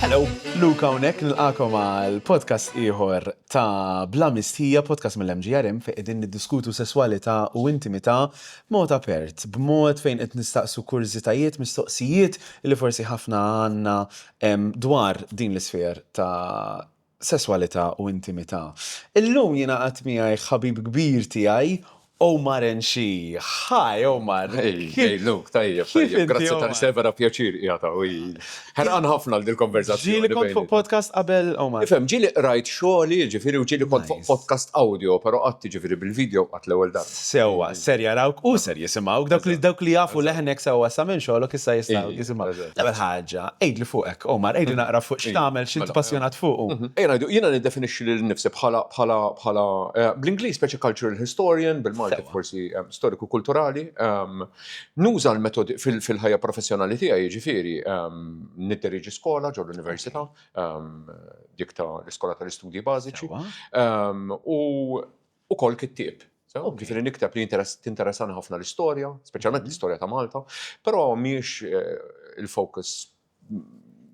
Hello, Luka unek nilqakom għal podcast ieħor ta' Bla Mistija, podcast mill-MGRM fejn qegħdin niddiskutu sesswalità u intimità b'mod apert, b'mod fejn qed nistaqsu kurżitajiet, mistoqsijiet li forsi ħafna għandna dwar din l-isfer ta' sesswalità u intimità. Illum jiena qatt miegħi ħabib kbir tiegħi Omar Enxi. Hi, Omar. Hey, Luke, tajjeb. Grazzi tal-severa pjaċir jgħata. Ħerqan ħafna l-konverzazzjoni. Ġili kont fuq podcast qabel, Omar. Ifhem, ġili rajt xogħli, ġifieri u ġili kont fuq podcast audio, però qatt ġifieri bil-video qatt l-ewwel darba. Sewwa, ser jarawk u ser jisimgħuk dawk li jafu leħnek sewwa sa minn xogħolok issa jistgħu jisimgħu. L-ewwel ħaġa, ejdli fuqek, Omar, ejdli naqra fuq x'tagħmel, x'inti passjonat fuq. Jiena niddefinixxi lil nifsi bħala bl-Ingliż speċi cultural historian, bil-Malti forsi storiku kulturali. Nuża l-metodi fil-ħajja professjonali tiegħi jiġifieri niddiriġi skola ġol l-università, dik ta' l-iskola tal-istudji bażiċi, u ukoll kittieb. Ġifieri nikteb li tinteressani ħafna l-istorja, speċjalment l-istorja ta' Malta, però mhijiex il-focus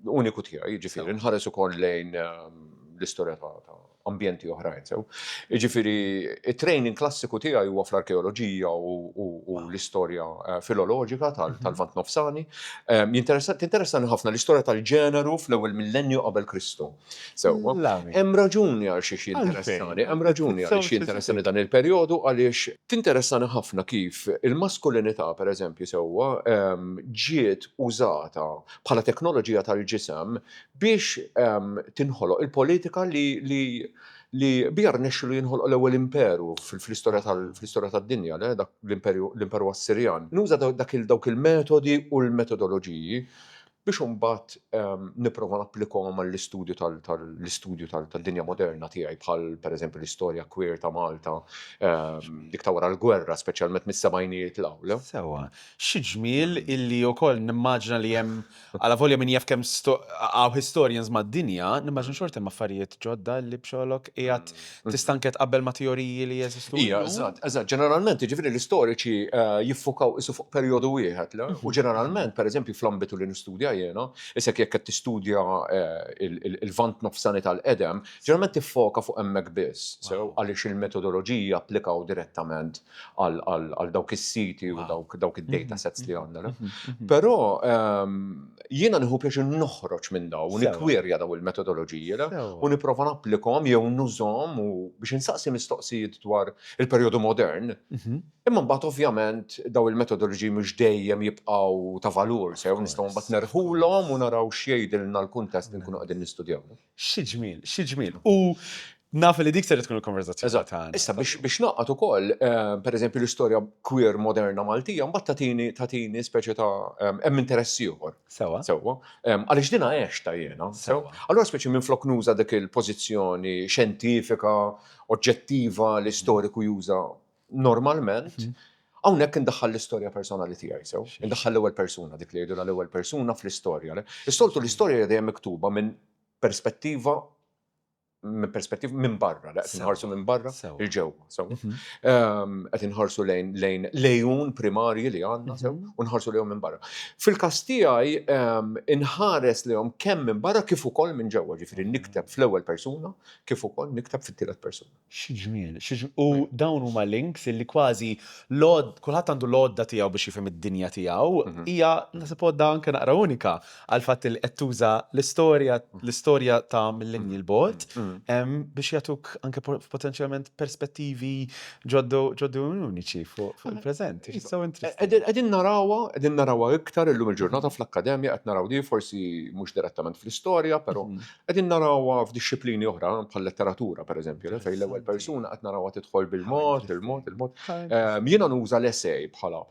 uniku tiegħi, jiġifieri nħares ukoll lejn l-istorja ta' ambjenti oħrajn. Jiġifieri it-training klassiku tiegħi huwa fl-arkeoloġija u l-istorja filoloġika tal-Vant Nofsani. Tinteressani ħafna l-istorja tal-ġeneru fl-ewwel millennju qabel Kristu. Hemm raġuni għal xi jinteressani, hemm raġuni għal xi jinteressani dan il-perjodu għaliex tinteressani ħafna kif il-maskulinità pereżempju sewwa ġiet użata bħala teknoloġija tal-ġisem biex tinħoloq il-politika li bijar nexxilu jinħolqu l-ewwel imperu fl-istorja tad-dinja, l-imperu Assirjan. Nuża dawk il-metodi u l-metodoloġiji biex imbagħad nipprova napplikhom għall-istudju tad-dinja moderna tiegħi bħal pereżempju l-istorja queer ta' Malta, dik ta' wara l-gwerra speċjalment mis-sebgħinijiet l-ewwel. Sewwa, xi ġmiel illi wkoll nimmaġina li hemm għala volja min jaf kemm hawn historians mad-dinja, nimmaġina xorta hemm affarijiet ġodda li b'xogħolok qiegħed tista' anke tqabbel ma' teoriji li jeżistu. Hija, eżatt. Ġeneralment jiġifieri l-istoriċi jiffukaw isu fuq perjodu wieħed, u ġeneralment pereżempju fl-ambitu li nistudja jiena, issa jekk qed tistudja il-Vant Nofsani tal-qedem, ġeneralment tiffoka fuq hemmhekk biss, għaliex il-metodoloġija applikaw direttament għal dawk is-siti u dawk id-data sets li għandna. Però jiena nieħu pjaċir noħroġ minn dawn u nikkwirja dawn il-metodoloġiji u nipprova napplikhom jew nużhom u biex insaqsi mistoqsijiet dwar il-perjodu modern. Imma mbagħad ovvjament daw il-metodoloġiji mhux dejjem jibqgħu ta' valur, nistgħu mbagħad nerħulhom u naraw x'jgħidilna l-kuntest li nkunu qegħdin nistudjaw. Xi ġmiel. U naf li dik se tkun il-konverzazzjoni tagħna. Issa biex naqqat ukoll, pereżempju l-istorja queer moderna Maltija, mbagħad tagħtini speċi ta' hemm interess ieħor. Sewwa. Għaliex dinha għexta jiena. Allura speċi minflok nuża dik il-pożizzjoni xjentifika, oġġettiva li storiku juża normalment, hawnhekk indaħħal l-istorja personali tiegħi, indaħħal l-ewwel persuna, dik li jgħidulha l-ewwel persuna fl-istorja. Is-soltu l-istorja dejjem miktuba minn perspettiva minn barra, qed inħarsu minn barra il-ġewwa. Qed inħarsu lejn lejun primarji li għandna u nħarsu lejhom minn barra. Fil-każ tiegħi inħares lejhom kemm minn barra kif ukoll minn ġewwa, ġifieri nikteb fl-ewwel persuna kif ukoll nikteb fit-tielet persuna. Xi ġmiel. U dawn huma links illi kważi kulħadd għandu l-għodda tiegħu biex jifhem id-dinja tiegħu, hija nasib għodda anke naqra unika għal fatt li qed tuża l-istorja ta' millenni l-bogħod biex jagħtuk anke potenzjalment perspettivi ġoddu uniċi fuq il-preżent. Qegħdin narawha iktar illum il-ġurnata fl-akkademja qed naraw di forsi mhux direttament fl-istorja, però qegħdin narawha f'disċiplini oħra bħal letteratura pereżempju, fejn l-ewwel persuna qed narawha tidħol bil-mod. Jiena nuża l-essej bħala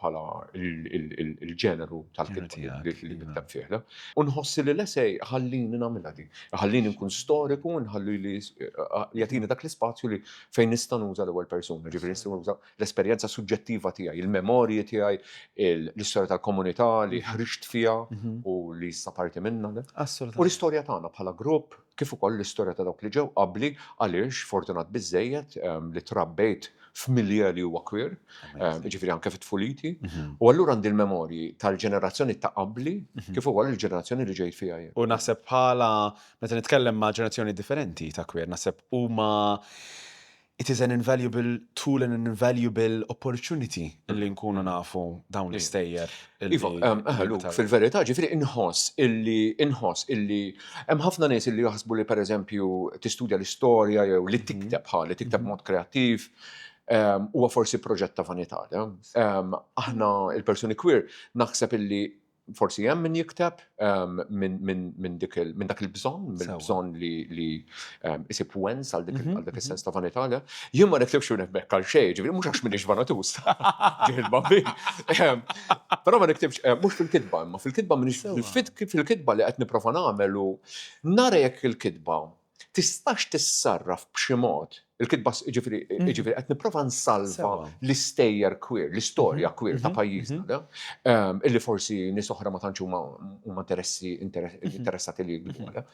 il-ġeneru tal-kitba li nikteb fih. U nħossi li l-essej ħallini nagħmilha di. Ħallini nkun storiku, nħalli jagħtini dak l-ispazju li fejn nista' nuża l-ewwel persuna, ġifieri nista' nuża l-esperjenza suġġettiva tiegħi, il-memorji tiegħi, l-istorja tal-komunità li ħriġt fiha u li issa parti minnha. U l-istorja tagħna bħala grupp kif ukoll l-istorja ta' dawk li ġew qabli għaliex fortunat biżżejjed li trabbejt f'milje li huwa queer, ġifieri anke fit-tfuliti, u allura għandi l-memorji tal-ġenerazzjoni ta' qabli kif ukoll il-ġenerazzjoni li ġejt fiha jien. U naħseb bħala meta nitkellem ma' ġenerazzjoni differenti ta' queer, naħseb huma it is an invaluable tool and an invaluable opportunity illi nkunu nafu dawn l-istejjer. Iva, fil-verità ġifieri inħoss illi hemm ħafna nies illi jaħsbu li pereżempju tistudja l-istorja jew li tikteb mod kreattiv huwa forsi proġett ta' vanità. Aħna il-persuni queer naħseb illi forsi hemm min jikteb minn dak il-bżonn, mill-bżonn li isib wens għal dik is-sens ta' vanità. Jien ma niktibx minn hekk għal xejn, ġifieri mhux għax m'iniex vanatus. Però ma niktibx mhux fil-kitba, imma fil-kitba m'iniex fil-kitba li qed nipprova nagħmel u nara jekk il-kitba tistax tissarraf b'xi mod. Il-kitba ġifieri qed nipprova nsalva l-istejjer queer, l-istorja queer ta' pajjiżna, illi forsi nies oħra ma tantx huma interessati li jikbuha.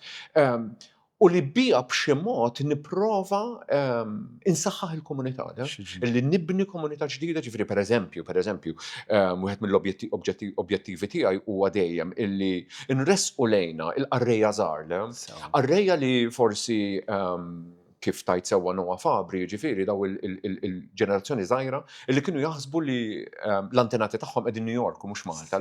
U li bija b'xi mod nipprova insaħħaħ il-komunità, illi nibni komunità ġdida, ġifieri pereżempju, wieħed mill-objettivi tiegħi huwa dejjem illi nresqu lejna il-qarrejja żgħar, qarrejja li forsi kif tajt sewwa Noah Fabri, ġifieri daw il-ġenerazzjoni żgħira illi kienu jaħsbu li l-antenati tagħhom qegħdin New York u mhux Malta.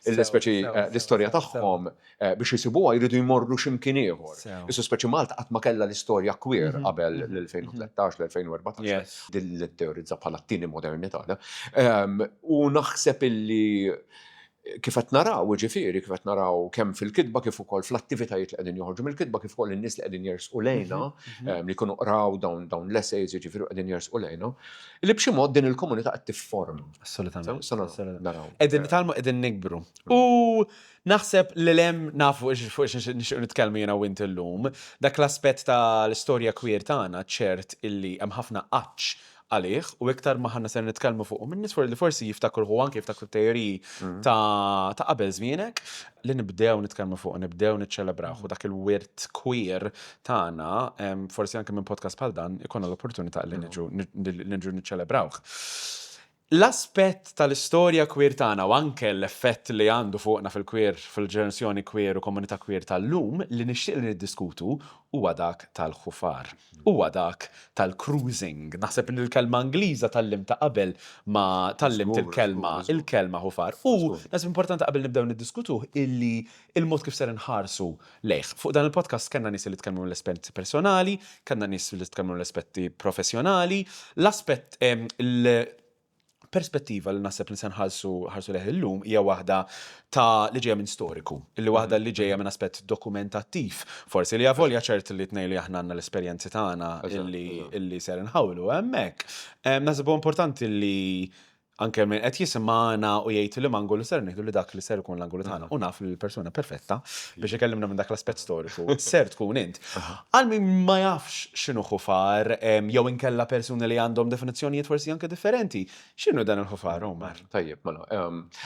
Il-speċi l-istorja tagħhom biex isibuha jridu jmorru x'imkien ieħor. Issu speċi Malta qatt ma kellha l-istorja queer qabel l-2013 l-2014 din li teorizza bħala t-tieni modernità. U naħseb illi kif qed naraw ġifieri kif qed naraw kemm fil-kitba kif ukoll fl-attivitajiet li qegħdin joħorġu mill-kitba kif ukoll in-nies li qegħdin jersqu lejna li jkunu qraw dawn l-essays jiġifieri qegħdin jersqu lejna, li b'xi mod din il-komunità qed tifforma. Assolutament. Naraw. Qegħdin nitalmu qegħdin nikbru. U naħseb li hemm nafu fuq nixtieq nitkellmu jiena u int illum, dak l-aspett tal-istorja queer tagħna ċert illi hemm ħafna qaċċ għalih u iktar ma ħanna ser nitkellmu fuq minn nies li forsi jiftakru anke jiftakru teoriji ta' qabel żmienek li nibdew nitkellmu fuq, nibdew niċċelebrawh u dak il-wirt queer tagħna forsi anke minn podcast bħal dan ikonna l-opportunità li niġu niċċelebrawh. L-aspett tal-istorja queer tagħna u anke l-effett li għandu fuqna fil-queer, fil-ġenerazzjoni queer u komunità queer tal-lum li nixtieq li niddiskutu huwa dak tal-ħufar. Huwa dak tal-cruising. Naħseb li l-kelma Ingliża tallimta qabel ma tallimt il-kelma ħufar. U naħseb importanti qabel nibdew niddiskutuh illi il-mod kif ser inħarsu lejh. Fuq dan il-podcast kellna nies li tkellmu l-aspetti personali, kellna nies li tkellmu l-aspetti professjonali, l-aspett perspettiva li naħseb li se nħarsu leħ illum hija waħda ta' li ġejja minn storiku, illi waħda li ġejja minn aspett dokumentattiv. Forsi li avolja ċert li tnej li aħna għandna l-esperjenzi tagħna illi ser inħawlu hemmhekk. Naħseb importanti li anke minn qed jisimgħana u jgħid li m'angolu ser ngħidu li dak li ser ikun l-angolu tagħna u naf li l-persuna perfetta biex ikellimna minn dak l-aspett storiku ser tkun int. Għal min ma jafx x'inhu ħufar jew inkella persuni li għandhom definizzjonijiet forsi anke differenti. X'inhu dan il-ħufar, Omar? Tajjeb, mela.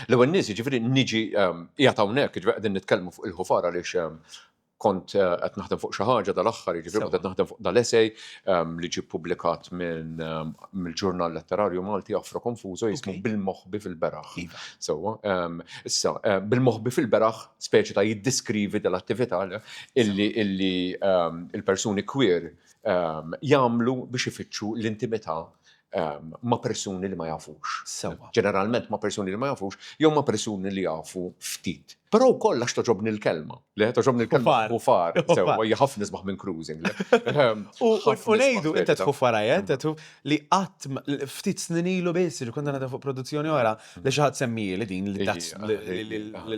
L-ewwel nies jiġifieri niġi qiegħed hawnhekk jiġifieri qegħdin nitkellmu fuq il-ħufar għaliex kont qed naħdem fuq xi ħaġa dal-aħħar, jiġifieri qed naħdem fuq dal-essej li ġie ppubblikat mill-ġurnal letterarju Malti Afro Konfużo jismu Bil-moħħbi fil-beraħ. Sewwa, issa bil-moħħbi fil-beraħ speċi ta' jiddiskrivi dal-attività illi il-persuni queer jagħmlu biex ifittxu l-intimità ma' persuni li ma jafux. Ġeneralment ma' persuni li ma jafux jew ma' persuni li jafu ftit. Però wkoll għax toġobni l-kelma. Li toġobni l-kelma ħufar. Sewwa hija ħafna nisbaħ minn cruising. U ngħidu inti tħufar li qatt ftit snin ilu biss li konna nagħmlu fuq produzzjoni oħra li xi ħadd semmija li din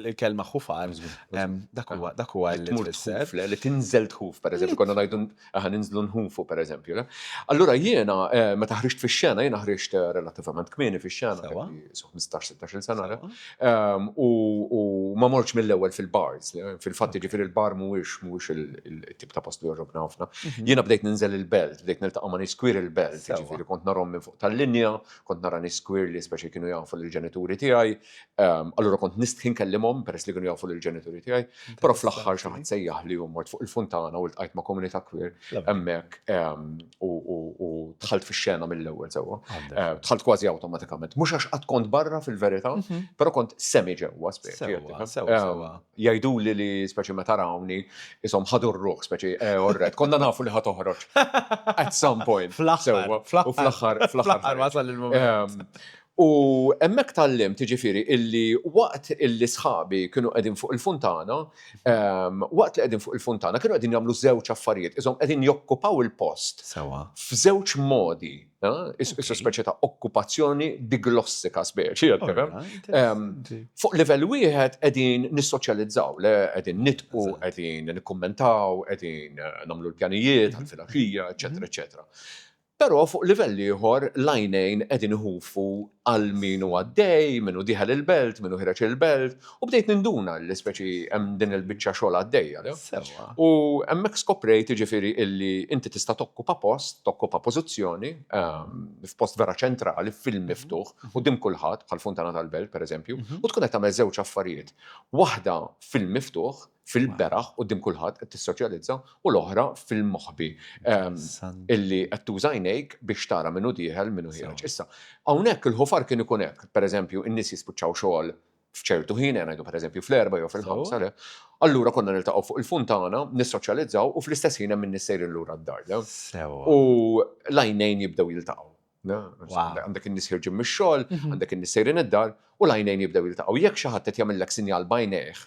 l-kelma ħufar. Dak huwa li tinżel tħuf pereżempju konna ngħidu ninżlu nħufu pereżempju. Allura jiena meta ħriġt fix-xena jiena ħriġt relattivament kmieni fix-xena 15-16 sena u ma tidħolx mill-ewwel fil-bars. Fil-fatt jiġifieri il-bar mhuwiex il-tip ta' post li jorrobna ħafna. Jiena bdejt ninżel il-belt, bdejt niltaqa' ma' niskwir il-belt, jiġifieri kont narhom minn fuq tal-linja, kont nara niskwir li speċi kienu jafu lill-ġenituri tiegħi. Allura kont nistħin kellimhom peress li kienu jafu lill-ġenituri tiegħi, però fl-aħħar xi ħadd sejjaħ li hu mort fuq il-Funtana u ltqajt ma' komunità queer hemmhekk u dħalt fix-xena mill-ewwel sewwa. Dħalt kważi awtomatikament. Mhux għax qatt kont barra fil-verità, però kont semi ġewwa speċi. Jgħiduli li speċi meta rawni ishom ħadu r-ruħ speċi orred. Konna nafu li ħad toħroġ at some point. Fl-aħħar wasal il-moment. U hemmhekk tallimt jiġifieri illi waqt illi sħabi kienu qegħdin fuq il-Funtana, waqt li qegħdin fuq il-Funtana kienu qegħdin jagħmlu żewġ affarijiet, ishom qegħdin jokkupaw il-post f'żewġ modi. Issa speċi ta' okkupazzjoni diglossika speċi, fuq livell wieħed qegħdin nissoċjalizzaw, qegħdin nitqu, qegħdin nikkummentaw, qegħdin nagħmlu l-pjanijiet għall-filgħaxija, eċetera, eċetera. Però fuq livelli ieħor l-għajnejn qegħdin iħufu għal min huwa għaddej, min hu dieħel il-belt, min hu ħireġ il-belt, u bdejt ninduna li speċi hemm din il-biċċa xogħol għaddejja. U hemmhekk skoprejt jiġifieri illi inti tista' tokkupa post, tokkupa pożizzjoni f'post vera ċentrali fil-miftuħ quddiem kulħadd bħal-Funtana tal-Belt pereżempju, u tkun qed tagħmel żewġ affarijiet. Waħda fil-miftuħ fil-beraħ quddiem kulħadd qed tissoċjalizza u l-oħra fil-moħħbi illi qed tuża għajnejk biex tara minnu dieħel minnu ħireġ. Issa, hawnhekk il-ħofar kien ikun hekk, pereżempju in-nies jispiċċaw xogħol f'ċertu ħin, ngħidu pereżempju fl-4 jew fil-5, allura konna niltaqgħu fuq il-Funtana, nissoċjalizzaw u fl-istess ħin hemm in-nies sejrin lura d-dar. U l-għajnejn jibdew jiltaqgħu. Għandek in-nies ħirġin mix-xogħol, għandek in-nies sejrin id-dar u l-għajnejn jibdew jiltaqgħu. Jekk xi ħadd qed jagħmellek sinjal b'għajnejh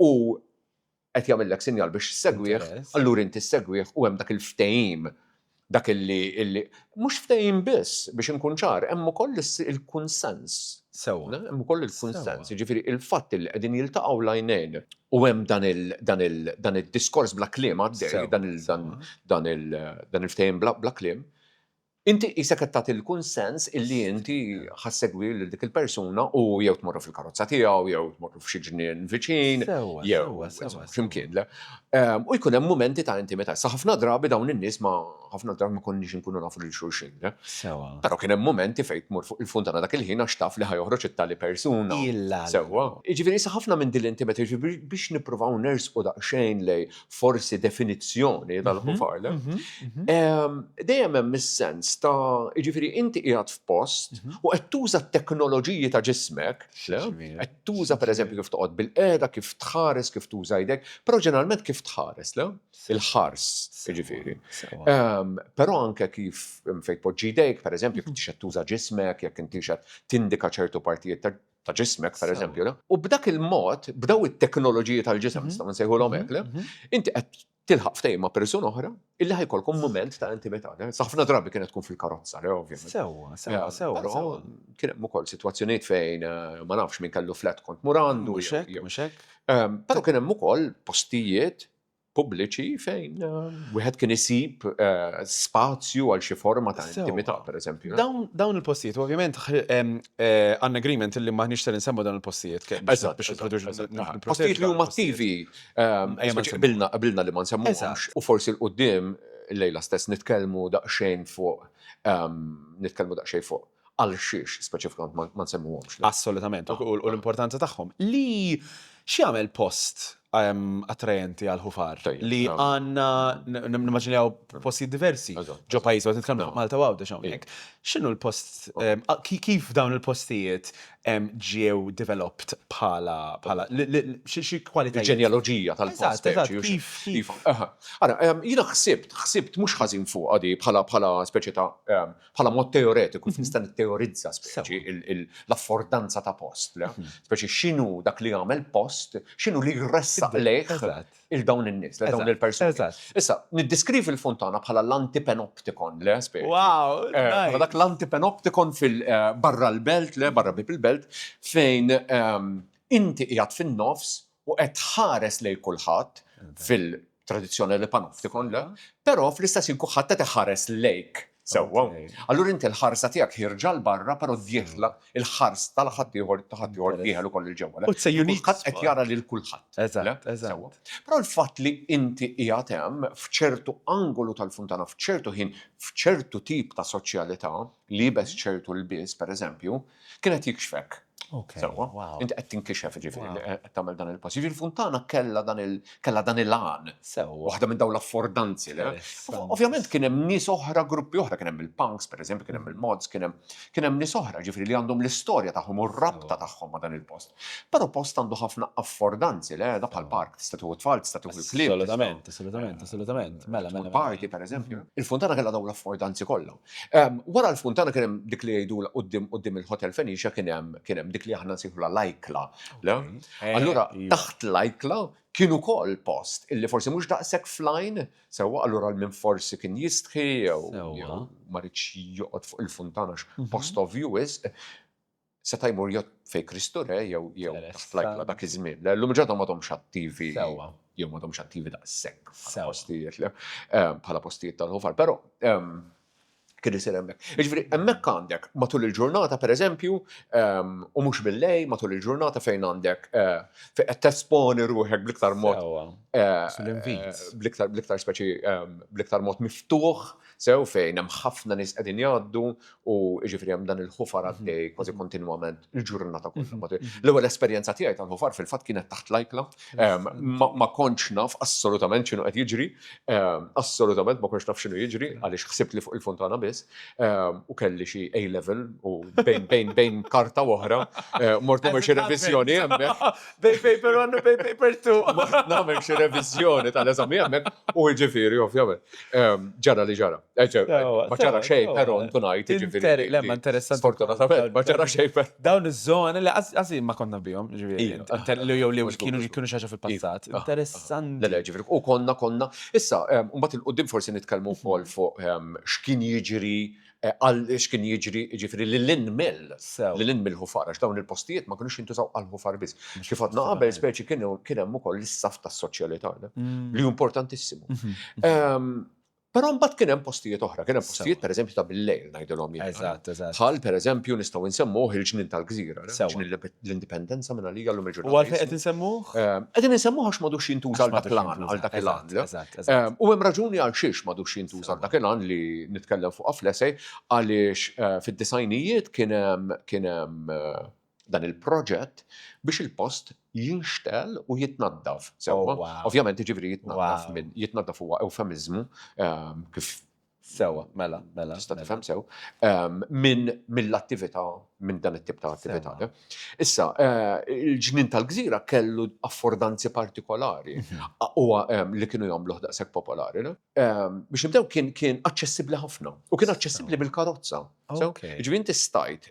u qed jagħmellek sinjal biex segwih, allura inti segwih u hemm dak il-ftehim, dak illi mhux ftehim biss biex inkun ċar, hemm ukoll il-kunsens. Hemm ukoll il-kunsens, jiġifieri il-fatt li qegħdin jiltaqgħu l-għajnejn u hemm dan id-diskors bla kliem għaddej, dan il-ftehim bla kliem. Inti isek qed tagħti l-kunsens illi inti ħassegwi lil dik il-persuna u jew tmorru fil-karozza tiegħu, jew tmorru f'xi ġnien viċin, jew x'imkien. U jkun hemm mumenti ta' intimità. Sa ħafna drabi dawn in-nies ħafna drabi ma konniex inkunu nafu lil xulxin. Però kien hemm mumenti fejn tmur fuq il-Funtana dak il-ħin għax taf li ħajoħroġ it-tali persuna. Sewwa. Jiġifieri sa ħafna minn din l-intimità biex nippruvaw nersqu daqsxejn lej forsi definizzjoni tal-ħufar. Dejjem hemm is-sens ta' jiġifieri inti qiegħed f'post u qed tuża t-teknoloġiji ta' ġismek, qed tuża pereżempju kif toqgħod bil-qiegħda, kif tħares, kif tuża jdek, però ġeneralment kif tħares, il-ħars, jiġifieri. Però anke kif fejn tpoġġi jdejk, pereżempju, kif tixed tuża ġismek, jekk inti qed tindika ċertu partijiet ta' ġismek, pereżempju. U b'dak il-mod, b'daw it-teknoloġiji tal-ġisem, nistgħu nsejħulhom hekk, inti qed tilħaq ftehim ma' persuna oħra illi ħajkolkom mument ta' intimità. Sa ħafna drabi kienet tkun fil-karozza, ovvjament. Sewwa. Però kien hemm ukoll sitwazzjonijiet fejn ma nafx min kellu flat kont murandu. Mhux hekk. Però kien hemm ukoll postijiet pubbliċi fejn wieħed kien isib spazju għal xi forma ta' intimità, pereżempju. Dawn il-postijiet, ovvjament għandna agreement illi maħniex ser insemmu dawn il-postijiet. Postijiet li huma attivi qabilna li ma nsemmuhomx u forsi l-qudiem illejla stess nitkellmu daqsxejn fuq għal xiex speċifikament ma nsemmuhomx. Assolutament, u l-importanza tagħhom. Li x'jagħmel post attrajenti għal-ħufar li għanna nimmaġinjaw postijiet diversi ġo pajjiż għad nitkellmu Malta u għawdex hawnhekk. X'inhu l-post kif dawn il-postijiet ġew developed bħala xi kwalità. Ġenealoġija tal-post. Kif. Ara, jiena ħsibt mhux ħażin fuq għadi bħala speċi ta' bħala mod teoretiku nista' nitteorizza speċi l-affordanza ta' post. Speċi x'inhu dak li għamel post, x'inhu li jressa lejh il-dawn in-nies, dawn il-persuni. Issa, niddiskrivi l-Funtana bħala l-antipanoptikon, le speċi. Wow! Dak l-antipanoptikon barra l-belt, barra bib il-belt, fejn inti qiegħed fin-nofs u qed tħares lejn kulħadd fil-tradizzjoni panoptikon, però fl-istess kulħadd qed iħares lejk. Sewwa. Okay. Allura inti l-ħarsa tiegħek ħirġa l-barra, però dieħla il-ħars tal-ħaddieħor dieħel ukoll il-ġewwa. It's a unique Kulħadd qed jara lil kulħadd. Eżatt, Sewwa. eżatt. Però l-fatt li inti qiegħed hemm f'ċertu angolu tal-Funtana, f'ċertu ħin, f'ċertu tip ta' soċjalità li jibes ċertu l-biss, pereżempju, kienet jikxfek. Okay. Sewwa. Wow. Inti qed tinkixef ġifieri li qed tagħmel dan il-pass. Ġifieri l-Funtana kellha dan il-għan. Sewwa. Waħda minn dawn l-affordanzi. Interessant. Ovvjament kien hemm nies oħra, gruppi oħra, kien hemm il-punks, pereżempju, kien hemm il-mods, kien hemm nies oħra, ġifieri li għandhom l-istorja tagħhom u r-rabta tagħhom ma' dan il-post. Però post għandu ħafna affordanzi, da bħal park, tista' tieħu tfal, tista' tieħu il-klieb. Assolutament. Mela. Party, pereżempju. Il-Funtana kellha dawn l-affordanzi kollha. Wara l-Funtana kien hemm dik li jgħidu quddiem il-Hotel Fenicia kien hemm dik li aħna nsejħu lajkla. Allura taħt lajkla kienu kol post illi forsi mhux daqshekk flajn, sewwa allura minn forsi kien jistħi jew ma rridx joqgħod fuq il-Funtana post of view seta' jmur jgħod fej Kristu Re jew taħt lajkla dak iż-żmien. Llum ġodhom m'għadhomx attivi jew m'għadhomx attivi daqshekk bħala postijiet tal-ħofar, però kien isir hemmhekk. Jiġifieri hemmhekk għandek matul il-ġurnata pereżempju, u mhux bil-lejl matul il-ġurnata fejn għandek fejn qed tesponi ruħek bl-iktar mod bl-iktar speċi bl-iktar mod miftuħ, sew fejn hemm ħafna nies qegħdin jgħaddu u jiġifieri hemm dan il-ħufar għaddej kważi kontinwament il-ġurnata kollha. L-ewwel esperjenza tiegħi tal-ħufar fil-fatt kienet taħt lajkla, ma kontx naf assolutament x'inhu qed jiġri, assolutament ma kontx naf x'inhu jiġri għaliex ħsibt li fuq il-Funtana biss. U kelli xi A-level u bejn karta oħra mort nagħmel xi reviżjoni hemmhekk. Bej paper 1 u bej paper 2. Nagħmel xi reviżjoni tal-eżami hemmhekk u jiġifieri ovvjament ġara li ġara. Ma ġara xejn però ntu ngħid jiġifieri. Le ma interessanti. Sfortunatament ma ġara xejn. Dawn iż-żoni li qasib ma konna bihom, ġifieri. Jew kienu xi ħaġa fil-passat. Interessanti. Le ġifieri u konna. Issa mbagħad il-qudiem forsi nitkellmu wkoll fuq x'kien jiġri x'kien jiġri ġifieri lil-lin mill-ħufar għax dawn il-postijiet ma kinux jintużaw għall-ħufar biss. Kif għadna qabel speċi kien hemm ukoll is-saf tas-soċjalità li hu importantissimu. Però mbagħad kien hemm postijiet oħra, kien hemm postijiet pereżempju ta' bil-lejl ngħidulhom jien. Eżatt. Bħal pereżempju nistgħu nsemmuh il-ġnien tal-Gżira, ġnien l-indipendenza minn għalija llum il-ġurnata. U għalfejn qed insemmuh? Qegħdin insemmuh għax m'għadux jintuża għal dak il-għan. U hemm raġuni għal xiex m'għadux jintuża għal dak il-għan li nitkellem fuqha fl-essej għaliex fid-disajnijiet kien hemm dan il-proġett biex il-post jinxtel u jitnaddaf. Ovvjament jiġifieri jitnaddaf huwa eufemizmu kif Sewa, mela. Tista' tifhem sew mill-attività minn dan it-tip ta' attività. Issa, il-ġnien tal-Gżira kellu affordanzi partikolari huwa li kienu jagħmluh daqshekk popolari. Biex nibdew kien aċċessibbli ħafna u kien aċċessibbli bil-karozza. Ġifieri inti stajt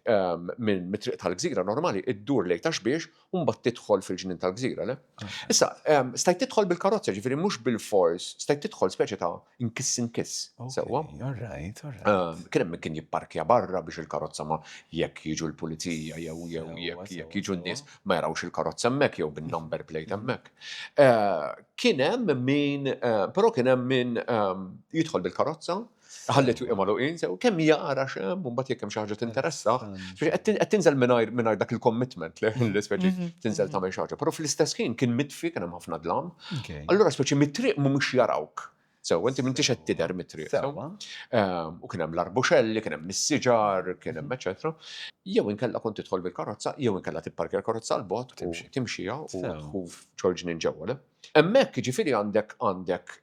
minn mit-triq tal-Gżira normali iddur lejn taxbiex u mbagħad tidħol fil-ġnien tal-Gżira. Issa, stajt tidħol bil-karozza, ġifieri mhux bil-fors, stajt tidħol speċi ta' inkiss. Sewwa. Kien hemm kien jipparkja barra biex il-karozza ma jekk jiġu l-pulizija jew jekk jiġu n-nies ma jarawx il-karozza hemmhekk jew bin-number plate hemmhekk. Kien hemm min jidħol bil-karozza ħallet ju imaluqin, sew kemm jara xem, u mbagħad jekk hemm xi ħaġa tinteressaħ. Qed tinżel mingħajr dak il-commitment li speċi tinżel tagħmel xi ħaġa. Però fl-istess ħin kien mitfi, kien hemm ħafna dlam. Allura speċi mit-triq mhumiex jarawk. Sew inti m'intix qed tidher mit-triq. U kien hemm l-arbuxelli, kien hemm is-siġar, kien hemm eċetera. Jew inkella kont tidħol bil-karozza, jew inkella tipparkja l-karozza għal bogħod u timxija u ġorġnin ġewwa. Hemmhekk jiġifieri għandek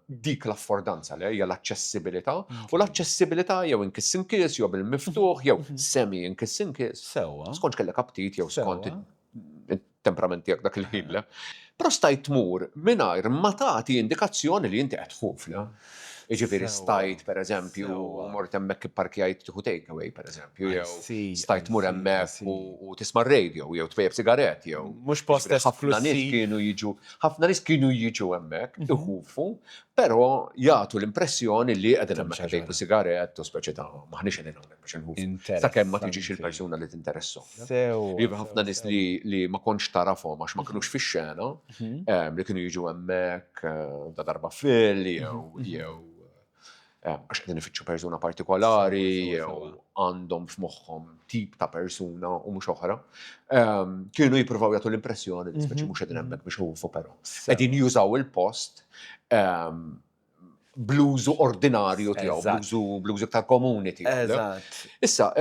dik l-affordanza li hija l-aċċessibilità u l-aċċessibilità jew inkiss inkies jew bil-miftuħ jew semi inkiss inkies. Skont kellek aptit jew skont it-temperament tiegħek dak il-ħin. Però stajt tmur mingħajr ma tagħti indikazzjoni li inti qed tħuf. Jiġifieri stajt pereżempju mort hemmhekk ipparkjajt tieħu takeaway pereżempju jew stajt tmur hemmhekk u tisma' r-radio jew tpejjeb sigarett jew mhux post ħafna nies kienu jiġu hemmhekk iħufu, però jagħtu l-impressjoni li qegħdin hemmhekk jtejbu sigarett u speċi ta' maħniex qegħdin hawnhekk biex inħufu. Sakemm ma tiġix il-persuna li tinteressahom. Jiġifieri ħafna nies li ma kontx tarafhom għax ma kinux fix-xena li kienu jiġu hemmhekk ta' darba fil jew għax qegħdin ifittxu persuna partikolari Sewa, jew għandhom f'moħħhom tip ta' persuna u mhux oħra. Kienu jippruvaw jagħtu l-impressjoni li speċi mhux qegħdin hemmhekk biex iħufu però. Qegħdin jużaw il-post bluzu ordinarju tiegħu, bluzu iktar komuni tiegħu. Issa,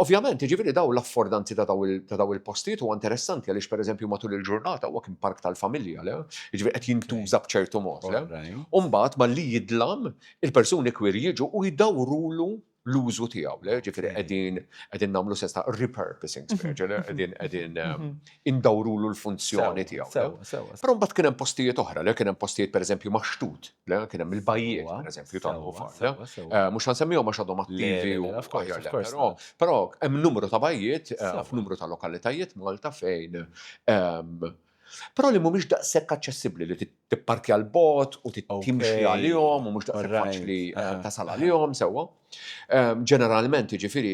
ovvjament, jiġifieri daw l-affordanzi ta' daw il-postijiet huwa interessanti għaliex pereżempju matul il-ġurnata huwa kien park tal-familja, jiġifieri qed jintuża b'ċertu mod. U mbagħad malli jidlam il-persuni kwier jiġu u jdawrulu l-użu tiegħu, ġifieri qegħdin nagħmlu sens ta' repurposing, qegħdin indawrulu l-funzjoni tiegħu. Però mbagħad kien hemm postijiet oħra, kien hemm postijiet pereżempju maxtut, kien hemm il-bajjiet pereżempju tal-ħufar. Mhux ħansemmihom għax għadhom attivi u aħjar, però hemm numru ta' bajjiet f'numru ta' lokalitajiet Malta fejn però li mhumiex daqshekk aċċessibbli li tipparkja l-bot u timxi għalihom u mhux daqshekk faċli tasal għalihom sewwa. Ġeneralment jiġifieri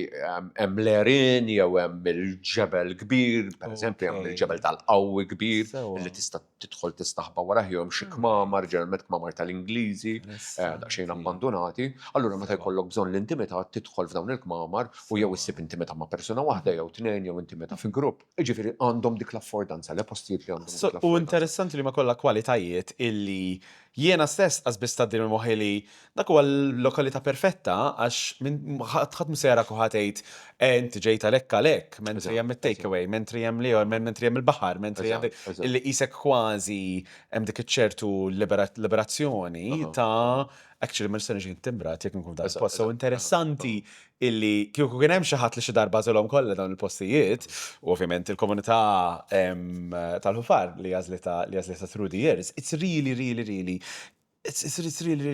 hemm lerin jew hemm il-ġebel kbir, pereżempju hemm il-ġebel tal-Qawwi kbir li tista' tidħol tistaħba warah jew hemm xi kmamar, ġeneralment kmamar tal-Ingliżi, daqsxejn abbandonati. Allura meta jkollok bżonn l-intimità tidħol f'dawn il-kmamar u jew issib intimità ma' persuna waħda jew tnejn jew intimità fi grupp. Jiġifieri għandhom dik l-affordanza, postijiet li għandhom. U interessanti li ma kollha kwalitajiet illi jiena stess qasbis taddir moħħi li dak huwa l-lokalità perfetta għax ħadd misera kuħatejt inti ġejt għalhekk mentri hemm it-takeaway, mentri hemm liħor, mentri hemm il-baħar, mentri hemm illi qisek kważi hemm dik iċ-ċertu liberazzjoni ta' actually ma nistax niġi timbrat jekk nkun dak post. So interessanti illi kieku kien hemm xi ħadd li xi darba żolhom kollha dawn il-postijiet, u ovvjament il-komunità tal-ħufar li għażlita through the years, it's really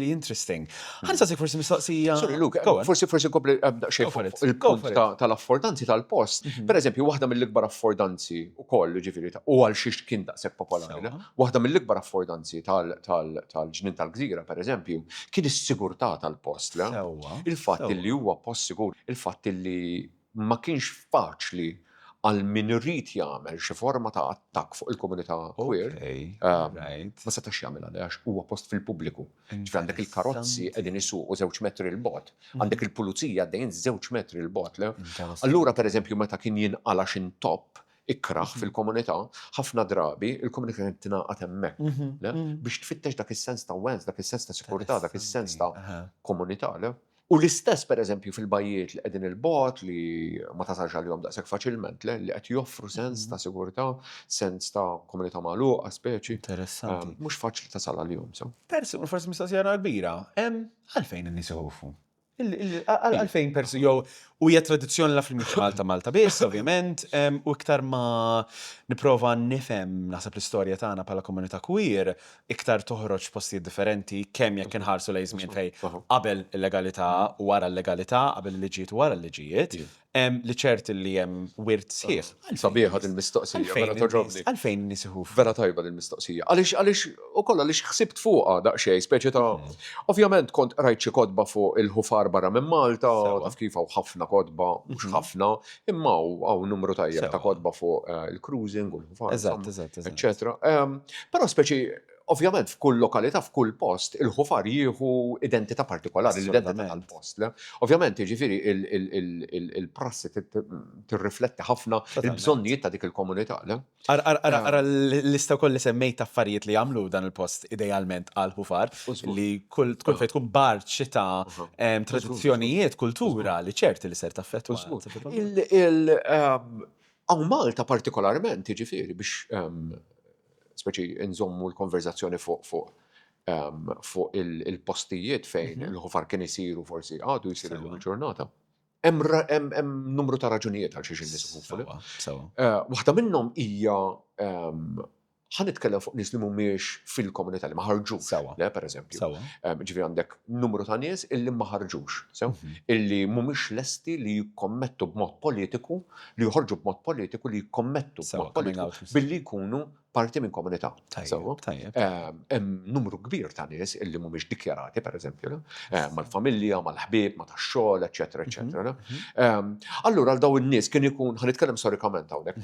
interesting. Ħansaqsik forsi mistoqsija. Sorry, Luke, forsi nkompli il-punt tal-affordanzi tal-post. Pereżempju, waħda mill-ikbar affordanzi ukoll ġifieri u għal xiex kien daqshekk popolari. Waħda mill-ikbar affordanzi tal-ġnien tal-Gżira, pereżempju, kien is-sigurtà tal-post. Il-fatt li huwa post sigur, il-fatt li ma kienx faċli għal min irrid jagħmel xi forma ta' attakk fuq il-komunità queer, ma setax jagħmel għax huwa post fil-pubbliku. Ġifieri għandek il-karozzi qegħdin isuqu 2 metri l bogħod, għandek il-pulizija għaddejjin 2 metri l bogħod. Allura pereżempju meta kien jinqala xi intopp ikraħ fil-komunità, ħafna drabi il-komunità kienet tingħaqad hemmhekk biex tfittex dak is-sens ta' wens, dak is-sens ta' sikurità, dak is-sens ta' komunità. U l-istess pereżempju fil-bajjiet li qegħdin il-bogħod li ma tasalx għalihom daqshekk faċilment li qed joffru sens ta' sigurtà, sens ta' komunità magħluqa speċi. Interessanti. Mhux faċli tasal għalihom. Forsi mistoqsija kbira. Għalfejn in-nies iħufu? Għalfejn jew u hija tradizzjoni la fil-Malta Malta biss, ovvjament, u iktar ma nipprova nifhem naħseb l-istorja tagħna bħala komunità queer, iktar toħroġ postijiet differenti kemm jekk inħarsu lejn żmien fejn qabel il-legalità u wara l-legalità, qabel il-liġijiet u wara l-liġijiet, li ċert li hemm wirt sħiħ. Sabiħa din-mistoqsija, vera toġobni. Għalfejn nies iħufu? Vera tajba din-mistoqsija. Għaliex ukoll għaliex ħsibt fuqha daqsxejn speċi ta' ovvjament kont rajt xi kotba fuq il-ħufar barra minn Malta, taf kif hawn ħafna kotba, mhux ħafna, imma hawn numru tajjeb ta' kotba fuq il-cruising u l-ħufar. Eżatt. Eċċetera. Però speċi ovvjament f'kull lokalità, f'kull post, il-ħufar jieħu identità partikolari, l-identità tal-post. Ovvjament, jiġifieri il-prassi tirrifletti ħafna il-bżonnijiet ta' dik il-komunità. Ara l-lista wkoll li semmejt affarijiet li jagħmlu dan il-post idealment għall-ħufar li kull fejn tkun bart xi ta' tradizzjonijiet, kultura li ċerti li ser taffettwa. Hawn Malta partikolarment jiġifieri biex speċi nżommu l-konverzazzjoni fuq il-postijiet fejn il-ħufar kien isiru forsi għadu jisiru l-ġurnata. Hemm numru ta' raġunijiet għal xiex in-nies iħufu. Waħda minnhom hija ħanitkellem fuq nies li mhumiex fil-komunità li ma ħarġux, pereżempju. Ġifieri għandek numru ta' nies illi ma ħarġux, illi mhumiex lesti li jikkommettu b'mod politiku, li joħorġu b'mod politiku, li jikkommettu b'mod politiku billi jkunu parti minn komunità. Hemm numru kbir ta' nies illi mhumiex dikjarati, pereżempju, mal-familja, mal-ħbieb, ma' tax-xogħol, eċċetera, eċċetera. Allura għal dawn in-nies kien ikun ħanitkellem storikament hawnhekk.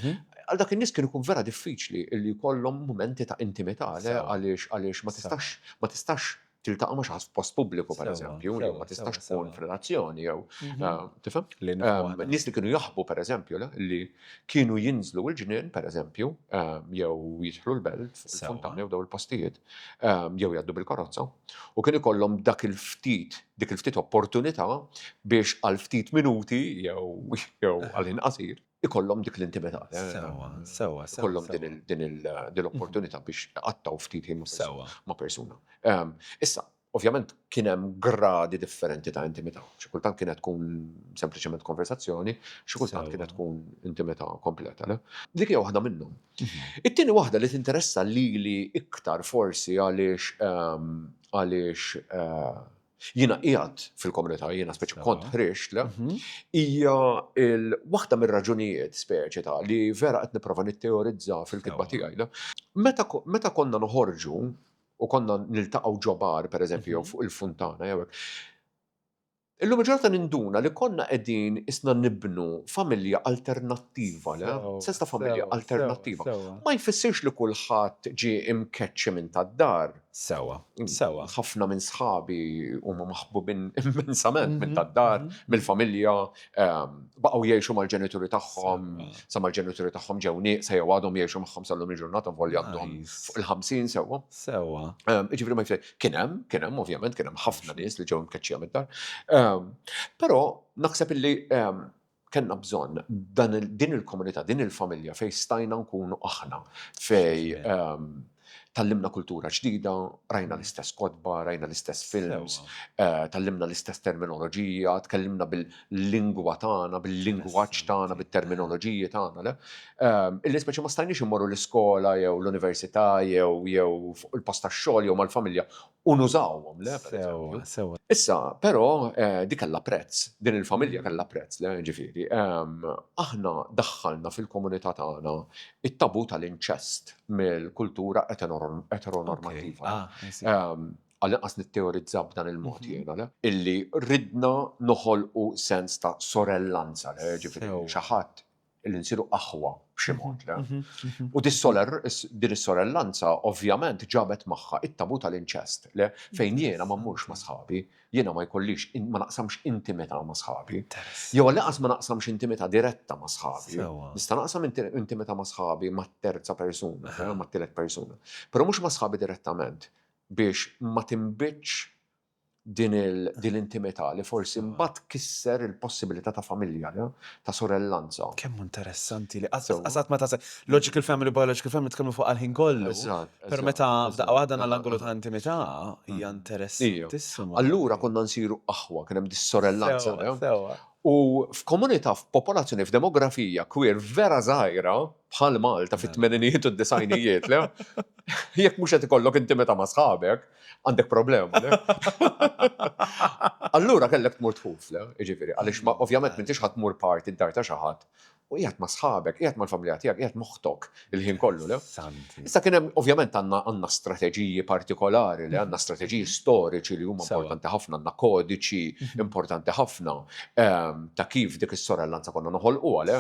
Għal dak in-nies kien ikun vera diffiċli illi jkollhom mumenti ta' intimità għaliex ma tistax tiltaqa' ma' xi ħadd f'post pubbliku Sewa, pereżempju, jew sewa, ma tistax sewa, tkun f'relazzjoni jew tifhem? Li nifhmu aħna. Nies li kienu jaħbu pereżempju li kienu jinżlu l-ġnien pereżempju, jew jidħlu l-belt fuq Sewa. il-Fontana jew daw il-postijiet, jew jgħaddu bil-karozza u kien ikollhom dik il-ftit opportunità biex għal ftit minuti jew għal inqasir ikollhom dik l-intimità. Sewa. Kollhom din l-opportunità biex qattaw ftit ħin Sewa. ma' persuna. Issa, ovvjament kien hemm gradi differenti ta' intimità. Xi kultant kienet tkun sempliċement konversazzjoni, xi kultant Sewa. kienet tkun intimità kompleta. Dik hija waħda minnhom. It-tieni waħda li tinteressa lili iktar forsi għaliex jiena qiegħed fil-komunità, jiena speċi kont ħrixt, hija waħda mir-raġunijiet speċi ta' li vera qed nipprova nitteorizza fil-kitba tiegħi. Meta konna noħorġu u konna niltaqgħu ġo bar pereżempju jew fuq il-Funtana jew hekk. Illum il-ġurnata ninduna li konna qegħdin isna nibnu familja alternattiva, sens ta' familja alternattiva. Ma jfissirx li kulħadd ġie imkeċċi minn tad-dar. Sewa. Ħafna minn sħabi huma maħbubin immensament minn tad-dar, mill-familja, baqgħu jgħixu mal-ġenituri tagħhom, sa mal-ġenituri tagħhom ġew nieqsa jew għadhom jgħixu magħhom sal-lum il-ġurnata volja għandhom fuq il-50 sewwa. Sewa. Ġifieri ma jfisser kien hemm ovvjament kien hemm ħafna nies li ġew mkeċċija mid-dar. Però naħseb illi kellna bżonn din il-komunità, din il-familja fejn stajna nkunu aħna, fejn tallimna kultura ġdida, rajna l-istess kodba, rajna l-istess films, tallimna l-istess terminoloġija, tkellimna bil-lingwa tagħna, bil-lingwaġġ tagħna, bit-terminoloġiji tagħna. Illi speċi ma stajniex immorru l-iskola jew l-università jew fuq il-post tax-xogħol jew mal-familja u nużawhom. Sewa. Issa, però di kellha prezz, din il-familja kellha prezz, ġifieri. Aħna daħħalna fil-komunità tagħna it-tabu tal-inċest mill-kultura eteronormativa. Għal-inqas nitteorizza b'dan il-mod jiena, illi ridna noħolqu sens ta' sorellanza, ġifieri xi ħadd illi nsiru aħwa b'xi mod. U din is-sorellanza ovvjament ġabet magħha it-tabu tal-inċest, fejn jiena ma mmurx ma' sħabi, jiena ma jkollix ma naqsamx intimità ma' sħabi. Jew laqas ma naqsamx intimità diretta ma' sħabi. Nista' naqsam intimità ma' sħabi ma' terza persuna, ma' tielet persuna. Però mhux ma' sħabi direttament biex ma tinbiċċ din l-intimità li forsi mbagħad kisser il-possibilità ta' familja, ta' sorellanza. Kemm interessanti li qatt ma tasal logical family, biological family tkellmu fuq għal-ħin kollu. Per meta f'daqqa waħda l-angolu ta' intimità hija interessantissima. Allura konna nsiru aħwa, kien hemm dis-sorellanza. U f'komunità, f'popolazzjoni, f'demografija queer vera żgħira bħal Malta fit-tmeninijiet u d-disajnijiet, jekk mhux qed ikollok intimità ma' sħabek, għandek problema. Allura kellek tmur tħuf, jiġifieri, għaliex ovvjament m'intix ħadd tmur parti d-dar ta' xi ħadd. U qiegħed ma' sħabek, qiegħed mal-familja tiegħek, qiegħed moħħtok il-ħin kollu. Issa kien hemm ovvjament għandna strateġiji partikolari, għandna strateġiji storiċi li huma importanti ħafna, għandna kodiċi importanti ħafna ta' kif dik is-sorellanza konna noħolquha.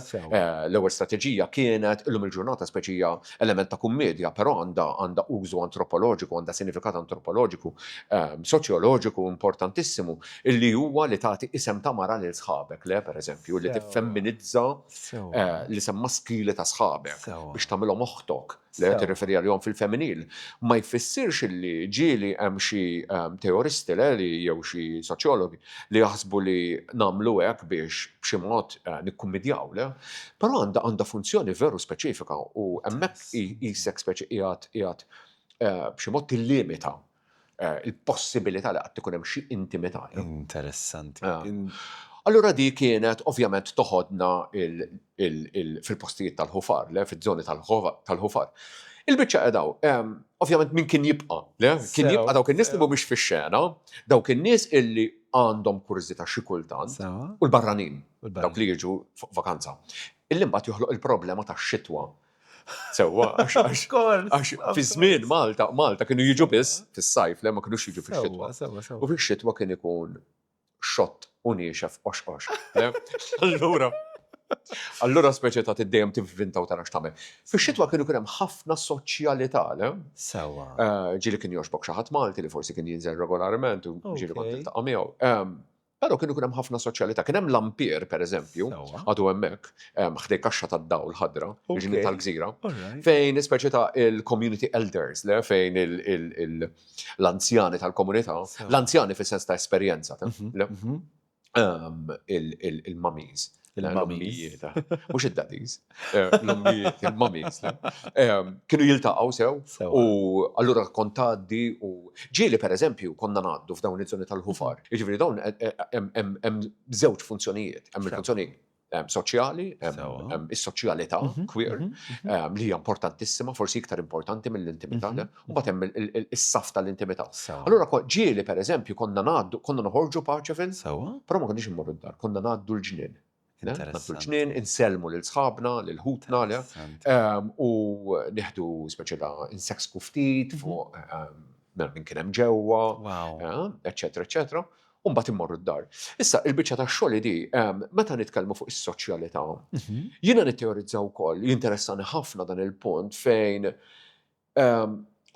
L-ewwel strateġija kienet illum il-ġurnata speċija element ta' kummedja, però għandha użu antropoloġiku, għandha sinifikat antropoloġiku, soċjoloġiku importantissimu, illi huwa li tagħti isem ta' mara lil sħabek, pereżempju, li tiffemminizza l-isem maskili ta' sħabek biex tagħmilhom moħħtok li tirreferi għalihom fil-femminil. Ma jfissirx li ġieli hemm xi teoristi li jew xi soċjologi li jaħsbu li nagħmlu hekk biex b'xi mod nikkummedjaw, però għandha funzjoni veru speċifika u hemmhekk isek speċi qiegħed b'xi mod tillimita il-possibilità li qed tkun hemm xi intimità. Interessanti. Allura di kienet ovvjament toħodna fil-postijiet tal-ħufar, fiż-żoni tal-ħufar. Il-biċċa qedaw, ovvjament min kien jibqa', kien jibqa' dawk in-nies li mhumiex fix-xena, dawk in-nies illi għandhom kurżità xi kultant u l-barranin, dawk li jiġu fuq vakanza. Illi mbagħad joħloq il-problema tax-xitwa. Sewwa, għax fi żmien Malta kienu jiġu biss fis-sajf, ma kinux jiġu fix-xitwa. U fix-xitwa kien ikun xott u niexef qoxqox. Allura Allura speċi ta' tiddejjem tivvinta u tara x'tagħmel. Fix-xitwa kienu kien hemm ħafna soċjalità, le? Sewa. Ġieli kien joxbok xi ħadd Malti li forsi kien jinżel regolarment u ġieli kont Okay. tiltaqa' miegħu. Però kienu kien hemm ħafna soċjalità. Kien hemm l-Ampier pereżempju, Sewa. għadu hemmhekk, ħdej kaxxa tad-dawl ħadra, jiġifieri Okay. tal-Gżira. Alright. Fejn speċi ta' il-community elders, le? Fejn l-anzjani tal-komunità, Sewa. l-anzjani fis-sens ta' esperjenza, le? Mhm. Il-mummies. Il-mummies. Mux id-daddies. L-ummijiet, il-mummies. Kienu jiltaqaw sew Sewa. u allura kontaddi u ġieli per eżempju konna ngħaddu f'dawn iż-żoni tal-ħufar. Jiġifieri dawn hemm żewġ funzjonijiet. Hemm il-funzjoni soċjali, Sewa. hemm is-soċjalità queer li hija importantissima, forsi iktar importanti mill-intimità, le? U mbagħad hemm is-saf tal-intimità. Sewa. Allura ġieli per eżempju konna ngħaddu, konna noħorġu Parċeville, Sewa. però ma konniex immorru d-dar, konna ngħaddu l-ġnien. Ngħaddu Interessanti. l-ġnien, inselmu lil sħabna, lil ħutna, le? Interessanti. U nieħdu speċi ta' inseksku ftit fuq minn kien hemm ġewwa, Wow. eċetera, eċetera. U mbagħad immorru d-dar. Issa il-biċċa tax-xogħol di, meta nitkellmu fuq is-soċjalità, Mhm. jiena nitteorizza wkoll, jinteressani ħafna dan il-punt fejn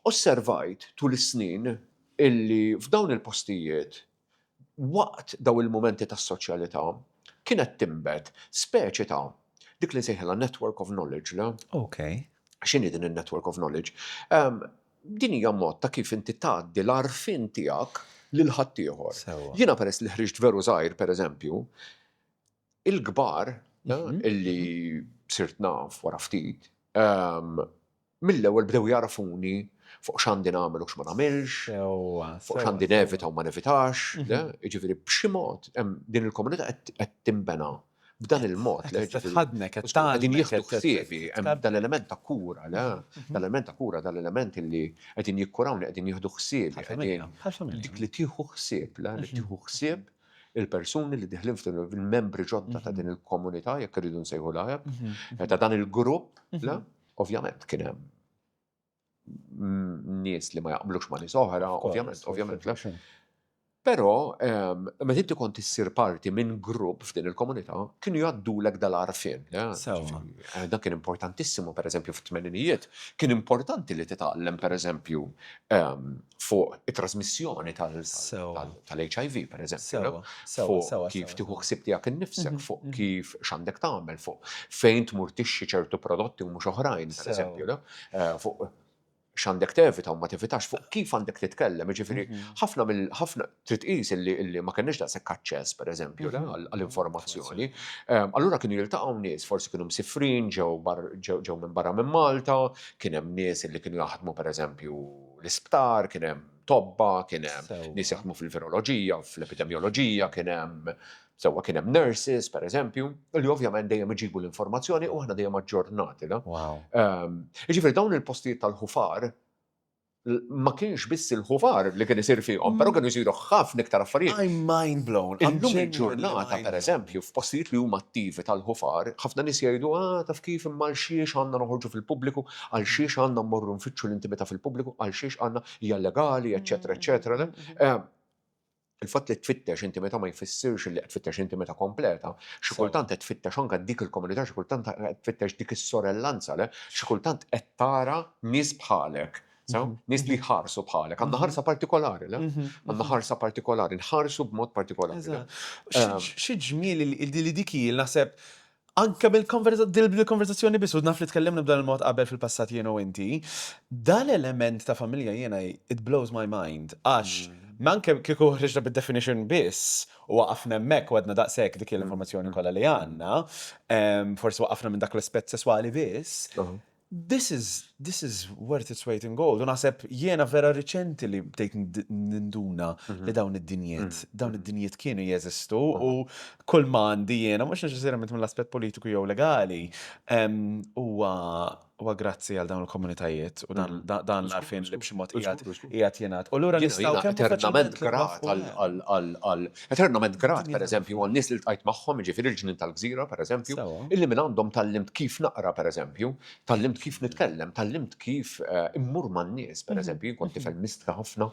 osservajt tul is-snin illi f'dawn il-postijiet waqt daw il-momenti tas-soċjalità kienet timbed speċi ta' dik li nsejħilha network of knowledge, le? Okay. X'inhi din in-network of knowledge? Din hija mod ta' kif inti tgħaddi l-għarfien tiegħek lil ħaddieħor. Sewa. Jiena peress li ħriġt veru żgħir pereżempju, il-kbar Mhm. illi sirt naf wara ftit, mill-ewwel bdew jarafuni fuq x'għandi nagħmel u x'ma nagħmilx, Sewa. fuq x'għandi nevita u ma nevitax, le? Jiġifieri b'xi mod din il-komunità qed timbena b'dan il-mod, le? Tħadnek, Qegħdin jieħdu ħsiebi, hemm dan l-element ta' kura, le? Dan l-element ta' kura, dan l-element illi qegħdin jikkurawni, qegħdin jieħdu ħsiebi, qegħdin dik li tieħu ħsieb, le? Li tieħu ħsieb il-persuni li diħlin fil-membri ġodda ta' din il-komunità, jekk irridu nsejħu hekk, ta' dan il-grupp, le? Ovvjament kien hemm nies li ma jaqblux ma' nies oħra, ovvjament le. Però meta inti kont issir parti minn grupp f'din il-komunità, kienu jgħaddulek dal-għarfien. Sewa. Dan kien importantissimu, pereżempju fit-tmeninijiet, kien importanti li titgħallem pereżempju fuq it-trasmissjoni Sewa. tal-HIV, pereżempju. Sewa. Sewa. Fuq Sewa. kif tieħu ħsieb tiegħek innifsek, fuq kif x'għandek tagħmel, fuq fejn tmur tixxi ċertu prodotti u mhux oħrajn, pereżempju, le? Fuq x'għandek tevita u ma tevitax, fuq kif għandek titkellem, jiġifieri ħafna trid tqis illi ma kenniex daqshekk aċċess pereżempju le għall-informazzjoni. Allura kienu jiltaqgħu nies, forsi kienu msifrin ġew minn barra minn Malta, kien hemm nies illi kienu jaħdmu pereżempju l-isptar, kien hemm tobba, kien hemm nies jaħdmu fil-viroloġija, fl-epidemioloġija, kien hemm nurses, pereżempju, li ovvjament dejjem iġibu l-informazzjoni u aħna dejjem aġġornati. Wow. Jiġifieri dawn il-postijiet tal-ħufar ma kienx biss il-ħufar li kien isir fihom, però kienu jsiru ħafna iktar affarijiet. I'm mind blown. Illum il-ġurnata, pereżempju, f'postijiet li huma attivi tal-ħufar, ħafna nies jgħidu taf kif imma għal xiex għandna noħorġu fil-pubbliku, għal xiex għandna mmorru nfittxu l-intimità fil-pubbliku, għal xiex għandna hija legali, eċetera, eċetera. Il-fatt li tfittex intimità ma jfissirx li qed tfittex intimità kompleta, xi kultant qed tfittex anke dik il-komunità, xi kultant qed tfittex dik is-sorellanza, le? Xi kultant qed tara nies bħalek, nies li jħarsu bħalek, għandna ħarsa partikolari, le? Għandna ħarsa partikolari, nħarsu b'mod partikolari. Xi ġmiel li diki naħseb anke bil-konverzazzjoni biss u naf li tkellimna b'dan il-mod qabel fil-passat jiena u inti, dan element ta' familja jiena it blows my mind għax manke kieku ħriġna bid-definition biss u waqafna hemmhekk u għadna daqshekk dik l-informazzjoni kollha li għandna, forsi waqafna minn dak l-aspett sesswali biss. This is worth its weight in gold. U naħseb jiena vera riċenti li bdejt ninduna li dawn id-dinjiet kienu jeżistu u kull ma għandi jiena, mhux neċessarjament mill-aspett politiku jew legali, Huwa grazzi għal dawn il-komunitajiet u dan l-arfin li b'xi mod qiegħed jingħad. U lura nistgħu kemm eternament grat eternament grat pereżempju għal nies li ltqajt magħhom, jiġifieri l-ġnien tal-Gżira pereżempju, illi minn għandhom tallimt kif naqra pereżempju, tallimt kif nitkellem, tallimt kif immur man-nies pereżempju, kont tifel mistka ħafna,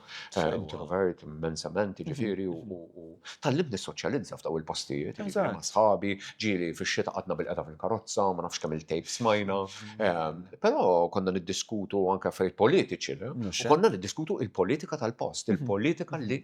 introvert immensament, jiġifieri u tallimt nissoċjalizza f'daw il-postijiet, jiġifieri ma' sħabi, ġieli fix-xita qadna bil-qeda fil-karozza, ma nafx kemm il-tejp smajna. Però konna niddiskutu anke affarijiet politiċi, u konna niddiskutu il-politika tal-post, il-politika li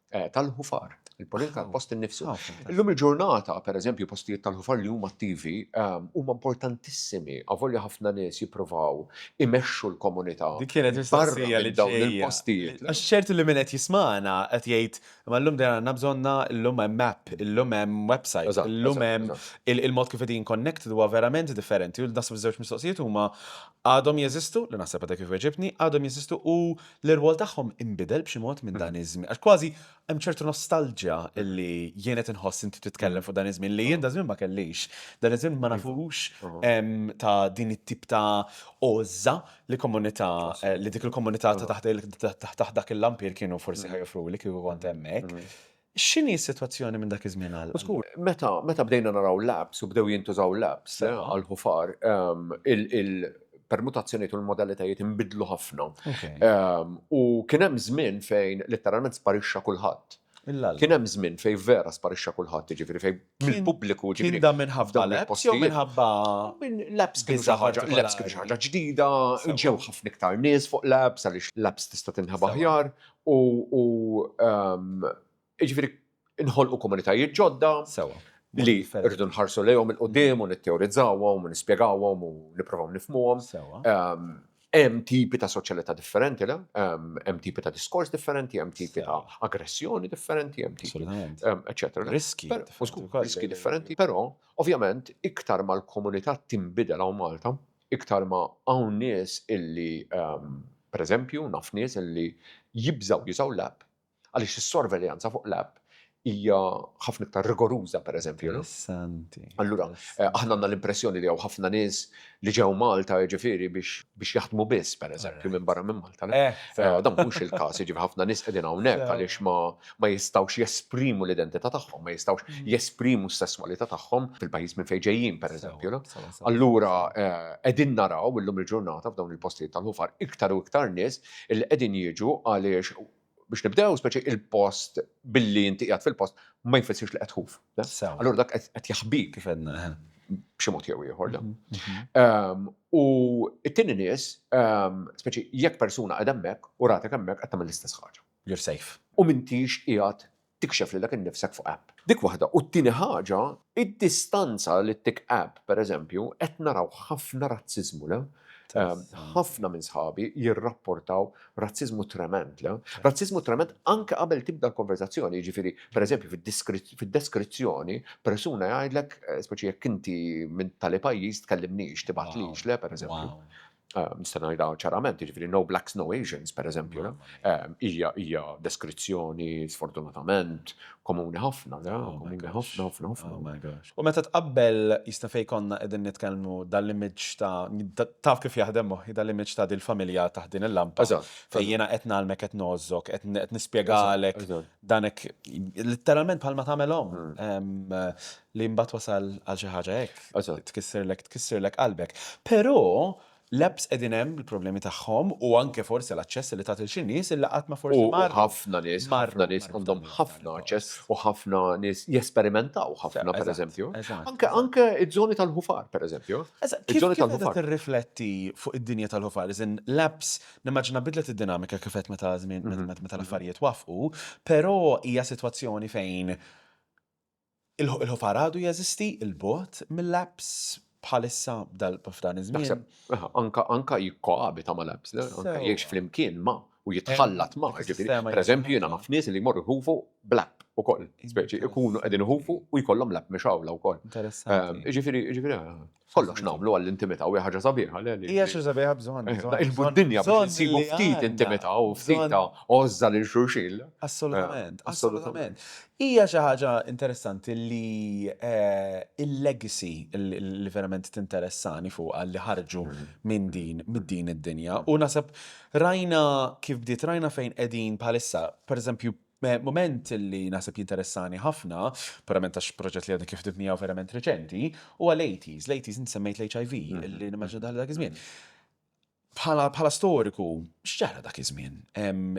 tal-ħufar, il-politika tal-post innifsu. Illum il-ġurnata, pereżempju, postijiet tal-ħufar li huma attivi huma importantissimi, għavolja ħafna nies jippruvaw imexxu l-komunità. Dik kienet mistoqsija li dawn il-postijiet. Għax ċertu li min qed jisma'na qed jgħid ma llum dejna għandna bżonna llum hemm map, illum hemm website, illum hemm il-mod kif qegħdin connected huwa verament differenti. U naħseb iż-żewġ mistoqsijiet huma għadhom jeżistu, li naħseb għadek kif weġibni, għadhom jeżistu u l-irwol tagħhom inbidel b'xi mod minn dan iż-żmien. Għax kważi hemm ċertu nostalġja illi jien qed inħoss inti titkellem fuq dan iż-żmien li jien dan iż-żmien ma kellix. Dan iż-żmien ma nafux ta' din it-tip ta' ożza li komunità li dik il-komunità ta' taħt dak il-lampir kienu forsi ħajofru li kieku kont hemmhekk. X'inhi s-sitwazzjoni minn dak iż-żmien għal? Meta bdejna naraw labs u bdew jintużaw labs għall-ħufar, il-permutazzjonijiet u l-modalitajiet inbidlu ħafna. U kien hemm żmien fejn letteralment sparixxa kulħadd. Kien hemm żmien fejn vera sparixxa kulħadd, jiġifieri fejn mill-pubbliku ġifieri. Kien dan minħabba labs jew minħabba labs kienu xi ħaġa ġdida, ġew ħafna iktar nies fuq labs għaliex labs tista' tinħab aħjar u jiġifieri inħolqu komunitajiet ġodda li rridu nħarsu lejhom il-qudiem u nitteorizzawhom u nispjegawhom u nippruvaw nifhmuhom. Hemm tipi ta' soċjalità differenti, hemm tipi ta' diskors differenti, hemm tipi ta' aggressjoni differenti, hemm tipi eċetera. Riski differenti, però ovvjament iktar ma l-komunità tinbidel hawn Malta, iktar ma hawn nies illi pereżempju naf nies illi jibżgħu jużaw l-app għaliex is-sorveljanza fuq l-app hija ħafna iktar rigoruża pereżempju. Interessanti. Allura, aħna għandna l-impressjoni li hawn ħafna nies li ġew Malta jiġifieri biex jaħdmu biss pereżempju minn barra minn Malta. Dan mhux il-każ, jiġifieri ħafna nies qegħdin hawnhekk għaliex ma jistgħux jesprimu l-identità tagħhom, ma jistgħux jesprimu s-sesswalità tagħhom fil-pajjiż minn fejn ġejjin pereżempju. Allura qegħdin naraw illum il-ġurnata f'dawn il-postijiet tal-ħufar iktar u iktar nies li qegħdin jiġu għaliex biex nibdew speċi il-post billi inti qiegħed fil-post ma jfissirx li qed ħuf. Allura dak qed jaħbik kif għedna b'xi mod jew ieħor. U t-tieni nies speċi jekk persuna qed hemmhekk u ratek hemmhekk qed tagħmel l-istess ħaġa. You're safe. U m'intix qiegħed tikxef lilek innifsek fuq app. Dik waħda. U t-tieni ħaġa, id-distanza li tik app pereżempju qed naraw ħafna razziżmu le. ħafna minn sħabi jirrapportaw razziżmu trement. Razziżmu trement anke qabel tibda l-konverzazzjoni, jiġifieri pereżempju fid-deskrizzjoni persuna jgħidlek speċi jekk inti minn tali pajjiż tkellimniex tibgħatlix le pereżempju. Nista' ngħidha ċarament, jiġifieri no blacks, no Asians pereżempju. Hija deskrizzjoni sfortunatament komuni ħafna, komuni ħafna. Oh my gosh. U meta tqabbel jista' fejn konna qegħdin nitkellmu dal-image taf kif jaħdem dal-image ta' dil-familja taħt din il-lampa. Fejn jiena qed nagħmlek qed nożżok, qed nispjegalek danek letteralment bħalma tagħmelhom li mbagħad wasal għal xi ħaġa hekk. Tkissirlek qalbek. Però labs qegħdin hemm il-problemi tagħhom u anke forsi l-aċċess li tagħti xi nies illi qatt ma forsi mar. Ħafna nies għandhom ħafna aċċess u ħafna nies jesperimentaw ħafna pereżempju. Anke iż-żoni tal-ħufar pereżempju. Kif qed tirrifletti fuq id-dinja tal-ħufar? Iżin labs nimmaġina bidlet id-dinamika kif qed meta l-affarijiet wafqu, però hija sitwazzjoni fejn il-ħufar għadu jeżisti il-bogħod mill-labs bħalissa f'dan iż-żmien. Anka jikkoabita ma' labs, anka jgħix flimkien ma' u jitħallat ma'. Pereżempju jiena naf nies li jmorru jħufu blab ukoll, speċi ikunu qegħdin iħufu u jkollhom lab mixawla wkoll. Interessanti. Jiġifieri kollox nagħmlu għall-intimità u hija ħaġa sabiħa le. Hija xi sabiħa bżonn. Il-dinja biex insibu ftit intimità u ftit ta' għożża lil xulxin. Assolutament, assolutament. Hija xi ħaġa interessanti li il-legacy li verament tinteressani fuqha li ħarġu minn din id-dinja. U nasab rajna kif bdiet rajna fejn qegħdin bħalissa, pereżempju moment li nasib jinteressani ħafna, perament għax proġett li għadni kif tibnijaw verament reċenti, u għal-80s. L-80s insemmejt l-HIV, li nimmaġna daħli dak iż-żmien. Bħala storiku, x'ġara dak iż-żmien?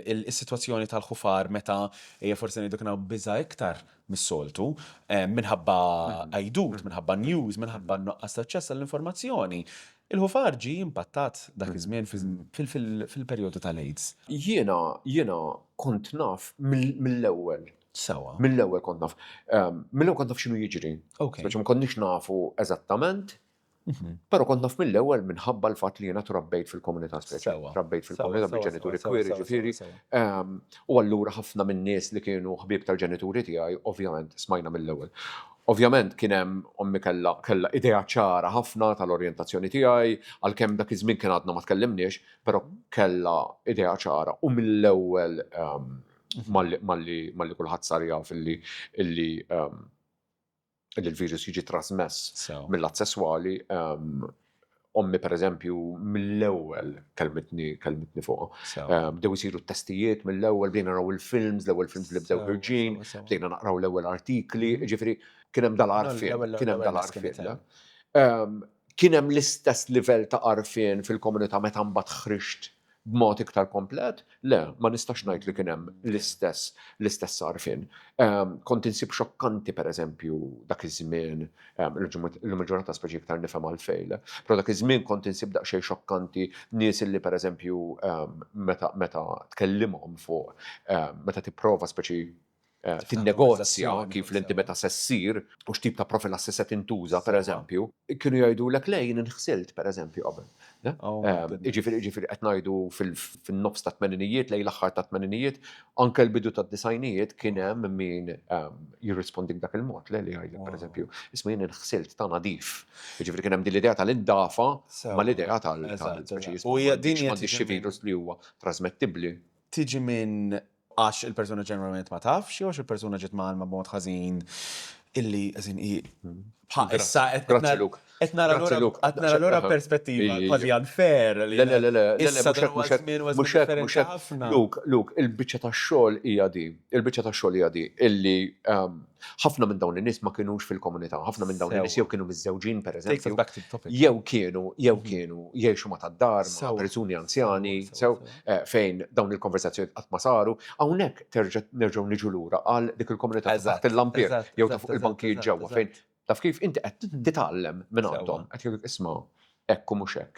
Is-sitwazzjoni tal-ħufar meta hija forsi ngħidu kienaw biża' iktar mis-soltu, minħabba għajdut, minħabba news, minħabba nuqqas ta' aċċess għall-informazzjoni. Il-ħufar ġi impattat dak iż-żmien fil-perjodu tal-AIDS. Jiena kont naf mill-ewwel. Sewa. Mill-ewwel kont naf. Mill-ewwel kont naf x'inhu jiġri. Speċi ma konniex nafu eżattament, però kont naf mill-ewwel minħabba l-fatt li jiena trabbejt fil-komunità speċi. Trabbejt fil-komunità bil-ġenituri kwieri ġifieri. U allura ħafna min-nies li kienu ħbieb tal-ġenituri tiegħi ovvjament smajna mill-ewwel. Ovvjament kien hemm ommi kellha idea ċara ħafna tal-orjentazzjoni tiegħi, għalkemm dak iż-żmien kien għadna ma tkellimniex, però kellha idea ċara u mill-ewwel malli kulħadd sar jaf illi l-virus jiġi trasmess mill-att sesswali, ommi pereżempju mill-ewwel kelmetni fuqha. Bdew isiru t-testijiet mill-ewwel, bdejna naraw il-films, l-ewwel films li bdew ħirġin, bdejna naqraw l-ewwel artikli, ġifieri kien hemm dal-għarfien. Kien hemm l-istess livell ta' għarfien fil-komunità meta mbagħad ħriġt b'mod iktar komplet? Le, ma nistax ngħid li kien hemm l-istess għarfien. Kont insib xokkanti pereżempju dak iż-żmien, il-maġġoranza speċi iktar nifhem għalfejn, però dak iż-żmien kont insib daqsxejn xokkanti nies illi pereżempju meta tkellimhom fuq meta tipprova speċi tinnegozja kif l-intimità se ssir u x'tip ta' profilassi se tintuża pereżempju, kienu jgħidulek lejn inħsilt pereżempju qabel. Jiġifieri qed ngħidu fin-nofs ta' tmeninijiet lejn l-aħħar ta' tmeninijiet, anke l-bidu tad-disajnijiet kien hemm min jirrispondi b'dak il-mod li jgħidlek pereżempju isma' jien inħsilt ta' nadif. Jiġifieri kien hemm din l-idea tal-indafa mal-idea tal-speċi. U hija din m'għandix xi virus li huwa trasmettibbli. Tiġi minn għax il-persuna ġeneralment ma tafx, jew għax il-persuna ġiet magħha b'mod ħażin illi issa qed nara lura perspettiva kważi unfair. Mhux hekk. Luk, il-biċċa tax-xogħol hija di. Il-biċċa tax-xogħol hija di illi ħafna minn dawn in-nies ma kinux fil-komunità, ħafna minn dawn in-nies jew kienu miż-żewġin pereżempju, jew kienu jgħixu ma' tad-dar ma' persuni anzjani, fejn dawn il-konversazzjoni qatt ma saru, hawnhekk nerġgħu niġu lura għal dik il-komunità taħt il-lampier jew ta' fuq il-bankijiet ġewwa fejn taf kif inti qed titgħallem minn għandhom qed jgħidlek isma' ekku mhux hekk.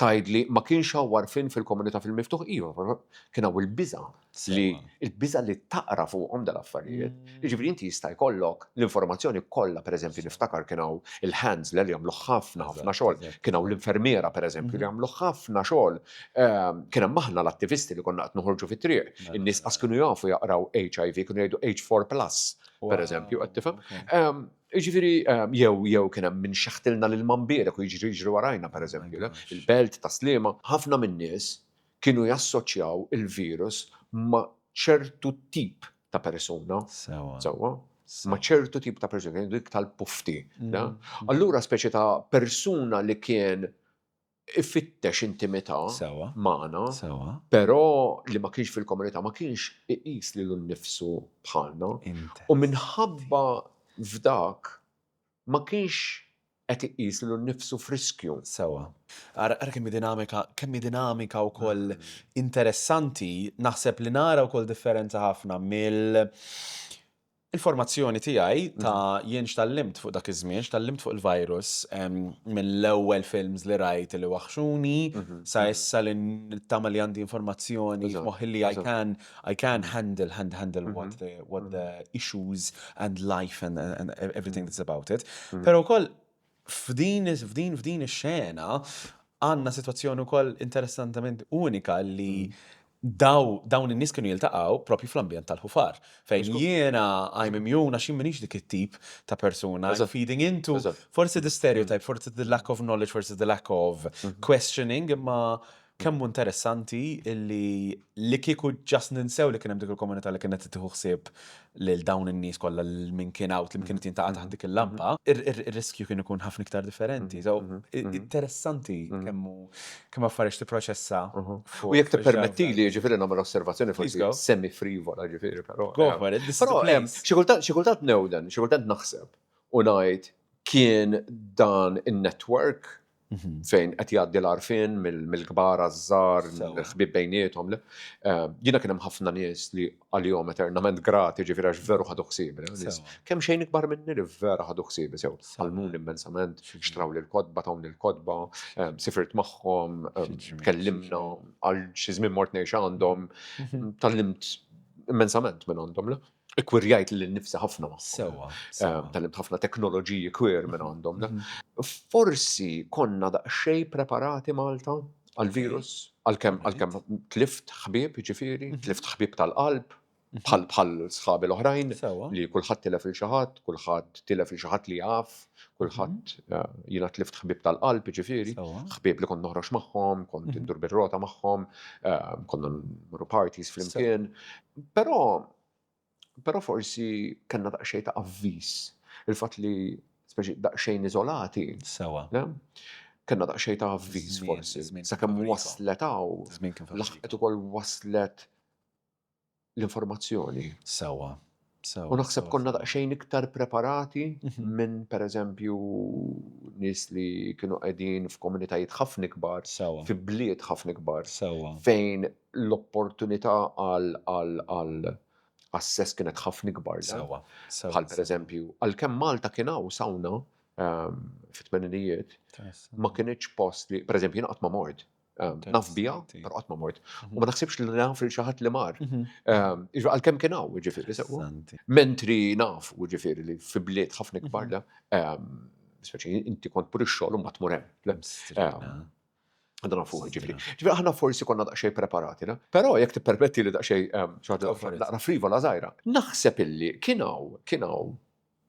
Tgħidli ma kienx hawn għarfien fil-komunità fil-miftuħ kien hawn il-biża' li taqra fuqhom dal-affarijiet. Jiġifieri inti jista' jkollok l-informazzjoni kollha pereżempju niftakar kien hawn il-hands li jagħmlu ħafna xogħol, kien hawn l-infermiera pereżempju li jagħmlu ħafna xogħol. Kien hemm aħna l-attivisti li konna qed noħorġu fit-triq. In-nies qas kienu jafu jaqraw HIV, kienu jgħidu H4+, pereżempju qed tifhem. Jiġifieri jew kien hemm min xaħtilna lil Mambierek u jiġri warajna pereżempju, il-belt ta' Sliema, ħafna min-nies kienu jassoċjaw il-virus ma' ċertu tip ta' persuna. Sewwa. Ma' ċertu tip ta' persuna, dik tal-pufti. Allura speċi ta' persuna li kien ifittex intimità magħna, però li ma kienx fil-komunità ma kienx iqis lilu nnifsu bħalna. U minħabba f'dak ma kienx qed iqis lilu nnifsu f'riskju. Ara kemm dinamika wkoll interessanti, naħseb li nara wkoll differenza ħafna il-formazzjoni tiegħi ta' jien x'tallimt fuq dak iż-żmien, x'tallimt fuq il-virus mill-ewwel films li rajt li waħxuni sa issa li nittama li għandi informazzjoni f'moħħi li I can handle what the issues and life and everything that's about it. Però wkoll f'din ix-xena għandna sitwazzjoni wkoll interessantament unika li dawn in-nies kienu jiltaqgħu propju fl-ambjent tal-ħufar. Fejn jiena I'm immune għax jien m'iniex dik it-tip ta' persuna I'm feeding into forsi the stereotype, forsi the lack of knowledge, forsi the lack of questioning, imma kemmu interessanti li kieku ġast ninsew li kien hemm dik il-komunità li kienet tieħu ħsieb lil dawn in-nies kollha min kien out li kienet jintaqa' taħt dik il-lampa, ir-riskju kien ikun ħafna iktar differenti. So interessanti kemm affarijiet tipproċessa. U jekk tippermettili ġifieri nagħmel osservazzjoni forsi semi frivola ġifieri però. Go for it, this is the place. Xi kultant newden, xi kultant naħseb u ngħid kien dan in-network fejn qed jgħaddi l-għarfien mill-kbar għaż-żgħar, l-ħbieb bejniethom. Jiena kien hemm ħafna nies li għalihom eternament grati ġifieri għax veru ħadu ħsieb. Kemm xejn ikbar minni li vera ħadu ħsieb sew. Għalmun immensament, xtraw li l-kodba, tawni l-kodba, sifirt magħhom, tkellimna għal xi żmien mort ngħix għandhom, tallimt immensament minn għandhom. Kwirjajt li nifsi ħafna magħhom. Tallimt ħafna teknoloġiji kwir minn għandhom. Forsi konna daqsxejn preparati Malta għal-virus, għalkemm tlift ħbieb ġifieri, tlift ħbieb tal-qalb, bħal sħabi l-oħrajn li kulħadd tilef il xi ħadd, kulħadd tilef il xi ħadd li jaf, kulħadd jiena tlift ħbieb tal-qalb ġifieri, ħbieb li kont noħroġ magħhom, kont indur bir-rota magħhom, konna nmorru parties flimkien. Però forsi kellna daqsxejn ta' avviż. Il-fatt li speċi daqsxejn iżolati. Kellna daqsxejn ta' avviż forsi. Sakemm waslet hawn, laħqet ukoll waslet l-informazzjoni. U naħseb konna daqsxejn iktar preparati minn pereżempju nies li kienu qegħdin f'komunitajiet ħafna kbar, fi bliet ħafna kbar, fejn l-opportunità għal assess kienet ħafna kbar. Bħal pereżempju, għalkemm Malta kien hawn sawna fit-tmeninijiet, ma kienx post li, pereżempju jiena qatt ma mort. Naf biha, però qatt ma mort. U ma naħsibx li naf li xi ħadd li mar. Għalkemm kien hawn ġifieri sewwa. Mentri nafu ġifieri li fi bliet ħafna kbar speċi inti kont pur ix-xogħol u mbagħad tmur hemm. Għandna fuq ġifieri. Ġifieri aħna forsi konna daqsxejn preparati, però jekk tippermetti li daqsxejn daqra frivola żgħira. Naħseb illi kien hawn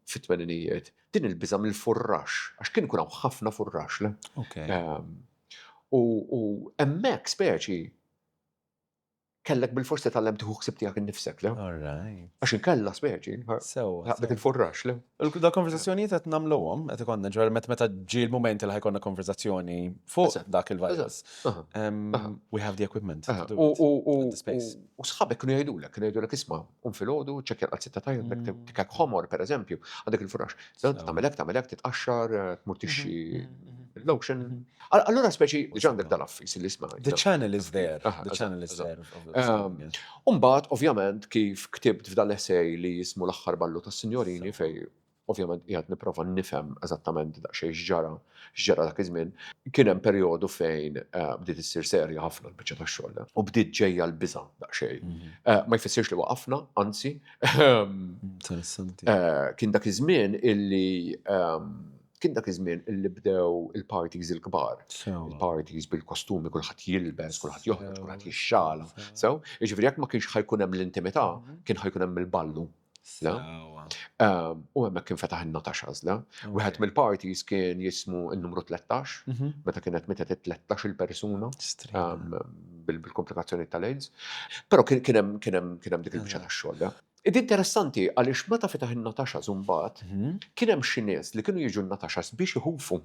fit-tmeninijiet din il-biża' mill-furrax, għax kien ikun hawn ħafna furrax. U hemmhekk speċi kellek bil-fors titgħallem tieħu ħsieb tiegħek innifsek. Għax inkella speċi ħaqbet il-furrax. Da konverzazzjonijiet qed nagħmluhom, qed ikollna ġwel meta ġie l-mument li ħajkollna konverzazzjoni fuq dak il-virus. We have the equipment. U sħabek kienu jgħidulek isma' filgħodu ċekkja għal-sitta tajjeb tikek ħomor pereżempju għandek il-furrax. Tagħmelek titqaxxar, tmur tixxi l-lotion. Allura speċi għandek dal-affis li isma'. The channel is there. The channel is there. Umbagħad ovvjament kif ktibt f'dan l-essej li jismu l-aħħar ballu tas-Sinjorini fej ovvjament qiegħed nipprova nifhem eżattament daqsxejn x'ġara dak iż-żmien, kien hemm perjodu fejn bdiet issir serja ħafna l-biċċa tax-xogħol u bdiet ġejja l-biża' daqsxejn. Ma jfissirx li waqafna, anzi. Kien dak iż-żmien illi bdew il-parties il-kbar. Il-parties bil-kostumi, kulħadd jilbes, kulħadd joħroġ, kulħadd jixxala. Jiġifieri jekk ma kienx ħajkun hemm l-intimità, kien ħajkun hemm il-ballu. U hemmhekk kien fetaħ in-natax għażla. Wieħed mill-parties kien jismu n-numru 13, meta kienet meta 13 il-persuna bil-komplikazzjoni tal-AIDS. Però kien hemm dik il-biċċa tax-xogħol. Interessanti għaliex meta fetaħ in-nataxas mbagħad kien hemm xi nies li kienu jiġu n-nataxas biex iħufu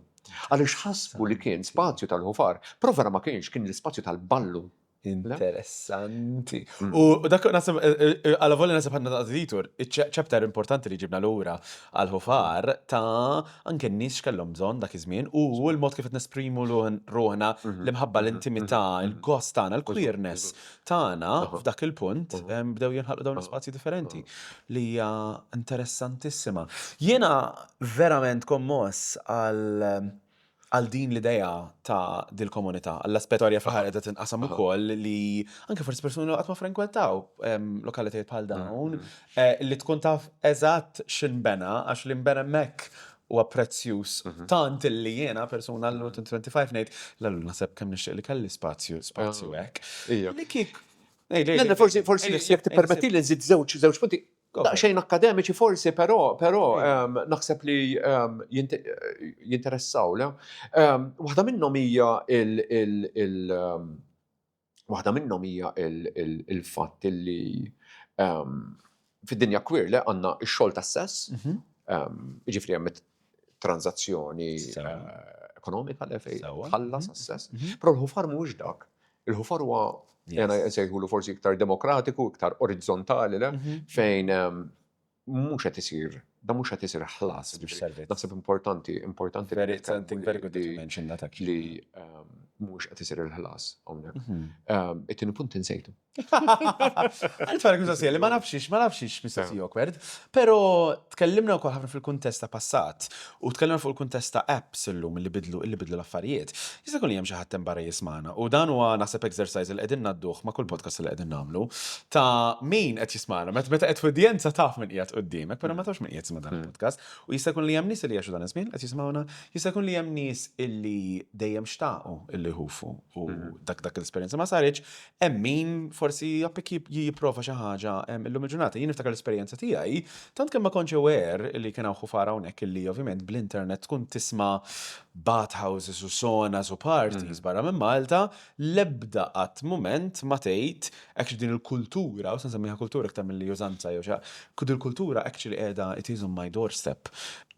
għaliex ħasbu li kien spazju tal-ħufar, però vera ma kienx kien l-ispazju tal-ballu. Interessanti. U dak nasib għal volli nasib ħadna ta' editor, ċapter importanti li ġibna lura għal-ħufar ta' anke n-nies x'kellhom bżonn dak iż-żmien u l-mod kif qed nesprimu ruħna l-imħabba l-intimità, il-gost tagħna, l-queerness tagħna f'dak il-punt bdew jinħalqu dawn spazji differenti li hija interessantissima. Jiena verament kommoss għal din l-idea ta' dil-komunità, għall-aspettorja fl-ħar qed tinqasam ukoll li anke forsi persuni qatt ma frekwentaw lokalitajiet bħal dawn li tkun taf eżatt x'inbena għax li nbena hemmhekk huwa prezzjuż tant illi jiena persuna l-25 ngħid l-għallu naħseb kemm nixtieq li kelli spazju hekk. Li kieku Lenna forsi jekk tippermetti li nżid żewġ punti daqsxejn akademiċi forsi, però naħseb li jinteressaw, le? Waħda minnhom hija waħda minnhom hija il-fatt li fid-dinja queer le għandna x-xogħol tas-sess, jiġifieri hemm transazzjoni ekonomika li fejn tħallas għas-sess, però l-ħufar mhuwiex dak. Il-ħufar huwa jena jsejħulu forsi iktar demokratiku, iktar orizzontali, le? Fejn mhux qed isir, da mhux qed isir ħlas. Naħseb importanti very good that you mentioned that actually. Li mhux qed isir il-ħlas hawnhekk. It-tieni punt insejtu. Għal kuża li ma nafxix mistoqsi awkward, però tkellimna wkoll ħafna fil-kuntest ta' passat u tkellimna fuq il-kuntest ta' apps illum li bidlu l-affarijiet. Jista' jkun li hemm xi ħadd hemm barra jismana u dan huwa naħseb exercise li qegħdin nadduh ma' kull podcast li qegħdin nagħmlu ta' min qed jismana, meta qed f'udjenza taf min qiegħed quddiemek, però ma tafx min qiegħed jisma' dan il-podcast u jista' jkun li hemm nies li jgħixu dan iż-żmien qed jismawna, jista' jkun li hemm nies illi dejjem xtaqu illi ħufu u dak l-esperjenza ma saritx, hemm min forsi jappek jipprova xi ħaġa illum il-ġurnata. Jien niftakar l-esperjenza tiegħi, tant kemm ma kontx aware li kien hawn ħufar hawnhekk illi ovvjament bl-internet tkun tisma' bathhouses u saunas u parties barra minn Malta, l-ebda qatt mument ma tgħid actually din il-kultura, u se nsemmiha kultura aktar milli użanza jew xi kud il-kultura actually qiegħda it is on my doorstep.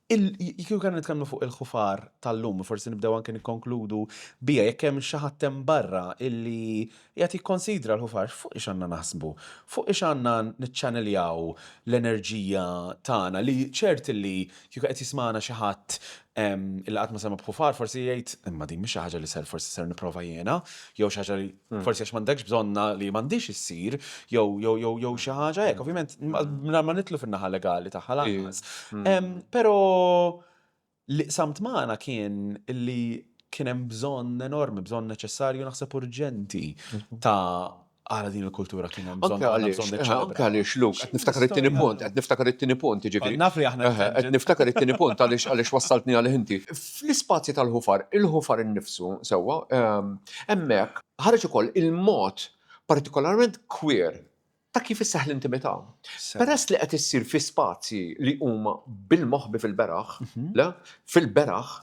Jekk kan nitkellmu fuq il-ħufar tal-lum, forsi nibdew anke nikkonkludu bija jekk hemm xi ħadd hemm barra illi qed jikkonsidra l-ħufar fuq ix għandna naħsbu, fuq ix għandna niċċaneljaw l-enerġija tagħna li ċert illi kieku qed jismana xi ħadd illi qatt ma semma b'ħufar forsi jgħid imma din mhix xi ħaġa li forsi ser nipprova jiena, jew xi ħaġa li forsi għax m'għandekx bżonna li m'għandix issir, jew xi ħaġa hekk. Ovvjament ma nitlu fin-naħa legali tagħha lanqas. Però li qsamt magħna kien illi kien hemm bżonn enormi, bżonn neċessarju naħseb urġenti ta' għala din il-kultura kien hemm bżonn Anke għaliex Luk, qed niftakar it-tieni punt, jiġifieri. Naf li aħna qed niftakar it-tieni punt għaliex wassaltni għalih inti. Fl-ispazji tal-ħufar, il-ħufar innifsu sewwa, hemmhekk ħareġ ukoll il-mod partikolarment queer ta' kif isseħħ l-intimità. Peress li qed issir fi spazji li huma bil-moħħbi fil-beraħ, le, fil-beraħ,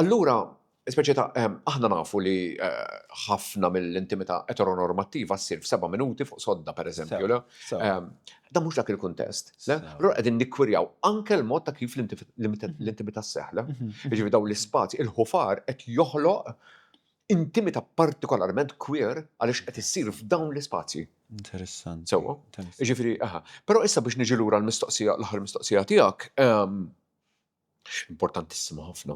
allura speċi ta' aħna nafu li ħafna mill-intimità eteronormattiva ssir f'7 minuti fuq sodda pereżempju, le? Da mhux dak il-kuntest, le? Allura qegħdin nikkwirjaw anke l-mod ta' kif l-intimità sseħħ, le? Jiġifieri dawn l-ispazji, il-ħufar qed joħloq intimità partikolarment queer għaliex qed issir f'dawn l-ispazji. Interessanti. Sewwa. Jiġifieri Però issa biex niġi lura l-aħħar mistoqsija tiegħek, importantissima ħafna.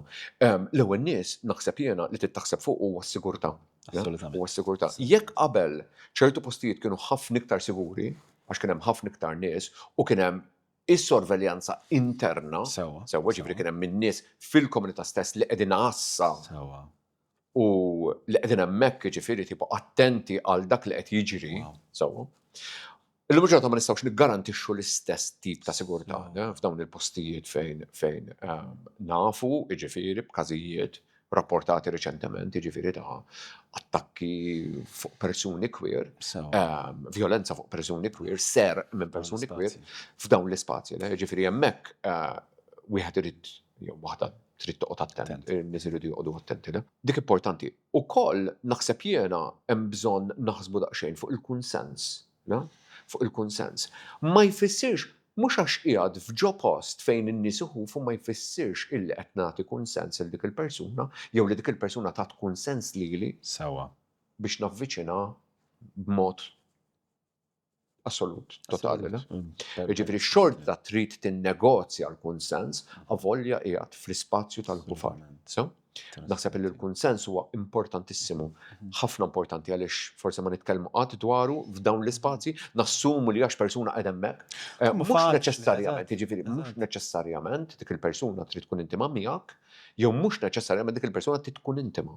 L-ewwel nies naħseb jiena li tittaħseb fuq huwa s-sigurtà. Assolutament. Huwa s-sigurtà. Jekk qabel ċertu postijiet kienu ħafna iktar siguri, għax kien hemm ħafna iktar nies u kien hemm is-sorveljanza interna, sewwa ġifieri kien hemm min-nies fil-komunità stess li qegħdin għassa u li qegħdin hemmhekk jiġifieri tipo attenti għal dak li qed jiġri, sewwa. Illum ġurnata ma nistgħux niggarantixxu l-istess tip ta' sigurtà f'dawn il-postijiet fejn nafu jiġifieri b'każijiet rapportati riċentement jiġifieri ta' attakki fuq persuni queer, violenza fuq persuni queer, ser minn persuni queer f'dawn l-ispazji. Jiġifieri hemmhekk wieħed irid jew waħda trid toqgħod attent, in-nies iridu joqogħdu attenti. Dik importanti. Ukoll naħseb jiena hemm bżonn naħsbu daqsxejn fuq il-kunsens, fuq il-kunsens. Ma jfissirx mhux għax qiegħed f'ġo post fejn in-nies iħufu ma jfissirx illi qed nagħti kunsens lil dik il-persuna jew li dik il-persuna tat kunsens lili sewwa biex navviċina b'mod assolut, totali. Jiġifieri xorta trid tinnegozja l-kunsens avolja qiegħed fl-ispazju tal-ħufar. Naħseb li l-kunsens huwa importantissimu, ħafna importanti għaliex forsi ma nitkellmu qatt dwaru f'dawn l-ispazji, nassumu li għax persuna qed hemmhekk. Mhux neċessarjament, jiġifieri mhux neċessarjament dik il-persuna trid tkun intima miegħek, jew mhux neċessarjament dik il-persuna tkun intima.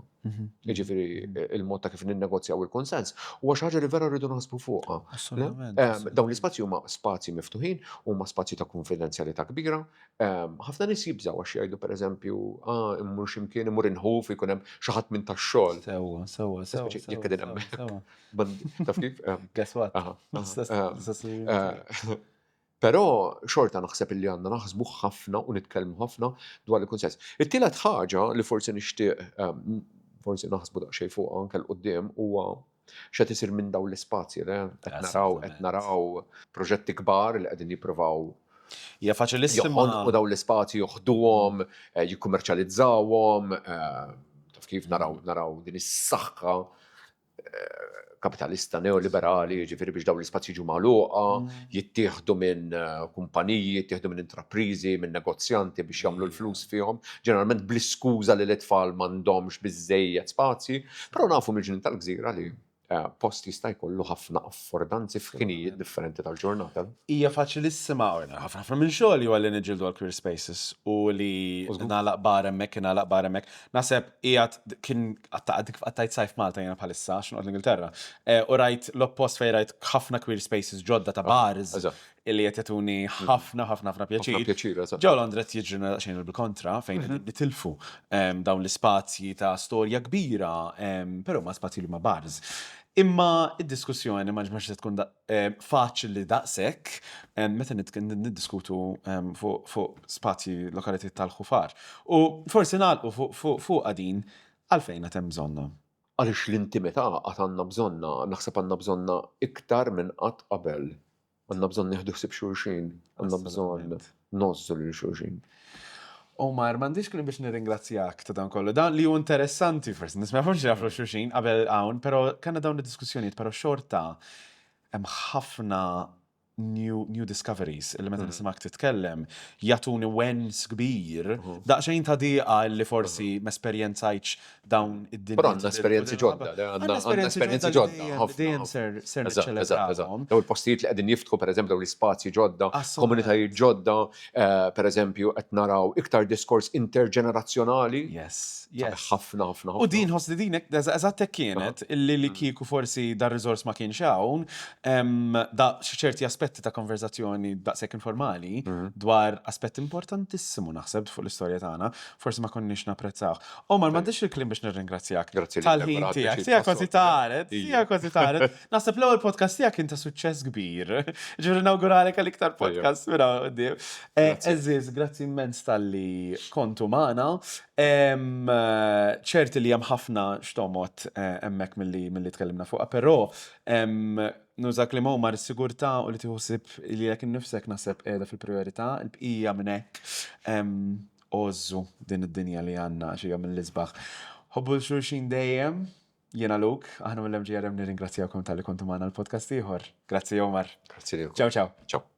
Jiġifieri il-mod ta' kif ninnegozjaw il-konsens huwa xi ħaġa li vera rridu naħsbu fuqha. Assolutament. Dawn l-ispazji huma spazji miftuħin, huma spazji ta' konfidenzjalità kbira. Ħafna nies jibżgħu għax jgħidu pereżempju immur x'imkien imur inħuf ikun hemm xi ħadd minn tax-xogħol. Sewa. Speċi jekk qegħdin hemmhekk. Taf kif? Guess what? Però xorta naħseb illi għandna naħsbu ħafna u nitkellmu ħafna dwar il-kunsens. It-tielet ħaġa li forsi nixtieq forsi naħsbu daqsxejn fuqha anke l-qudiem huwa x'qed isir minn dawn l-ispazji qed naraw proġetti kbar li qegħdin jippruvaw Hija faċilissima. joħolqu dawn l-ispazji joħduhom, jikkummerċjalizzawhom, taf kif naraw din is-saħħa kapitalista neoliberali, ġifieri biex dawn l-ispazji jiġu magħluqa, jittieħdu minn kumpaniji, jittieħdu minn intrapriżi, minn negozjanti biex jagħmlu l-flus fihom, ġeneralment bl-iskuża li l-itfal m'għandhomx biżżejjed spazji, però nafu mill-ġnien tal-gżira li post jista' jkollu ħafna affordanzi f'ħinijiet differenti tal-ġurnata. Hija faċilissima ħafna minn xogħol huwa li niġġieldu għal queer spaces u li nagħlaq bar hemmhekk. Naħseb qiegħed kien qattajt sajf Malta jiena bħalissa x'inqgħod l-Ingilterra. U rajt l-oppost fejn rajt ħafna queer spaces ġodda ta' bars illi qed jagħtuni ħafna pjaċir. Ġew Londra qed jiġri xejn bil-kontra fejn nitilfu dawn l-ispazji ta' storja kbira, però ma spazji li ma bars. Imma id-diskussjoni ma ġmarx se tkun faċli daqshekk meta niddiskutu fuq spazji lokalità tal-ħufar. U forsi nagħlqu fuq din għalfejn qed hemm bżonna. Għaliex l-intimità qatt għandna bżonna, naħseb għandna bżonna iktar minn qatt qabel. Għandna bżonn nieħdu ħsieb xulxin, għandna bżonn nozzu lil xulxin. Omar, m'għandix kliem biex nirringrazzjak ta' dan kollu. Dan li hu interessanti forsi, nisma' forsi jafru xulxin qabel hawn, però kellna dawn id-diskussjonijiet, però xorta hemm ħafna new discoveries illi meta nisimgħek titkellem jagħtuni wens kbir daqsxejn ta' dieqa li forsi m'esperjenzajtx dawn id-dinja. Però għandna esperjenzi ġodda, għandna esperjenzi ġodda ħafna. Ser niċċelebrawhom. Daw il-postijiet li qegħdin jiftħu pereżempju dawn l-ispazji ġodda, komunitajiet ġodda, pereżempju qed naraw iktar diskors interġenerazzjonali. Ħafna. U din ħoss li din eżatt hekk kienet illi kieku forsi dar riżors ma kienx hawn, da xi ċerti aspetti ta' konverzazzjoni daqshekk informali dwar aspett importantissimu naħseb fuq l-istorja tagħna, forsi ma konniex napprezzawh. Omar m'għandix il-kliem biex nirringrazzjak tal-ħin tiegħek. Tiegħek kważi taret. Naħseb l-ewwel podcast tiegħek kien ta' suċċess kbir. Ġifieri nawguralek għal-iktar podcast minn quddiem. Eżiż, grazzi immens tal-li kontu magħna. ċerti li hemm ħafna xtomot hemmhekk milli tkellimna fuqha, però nużak li Omar is-sigurtà u li tieħu ħsieb li jekk innifsek naħseb qiegħda fil-prijorità, il-bqija minn hekk ożżu din id-dinja li għandna xi jom mill-isbaħ. Ħobbu xulxin dejjem, jiena Luke, aħna mill-MGRM nirringrazzjawkom tal-li kontu magħna l-podcast ieħor. Grazzi Omar. Grazzi lilkom. Ciao. Ciao.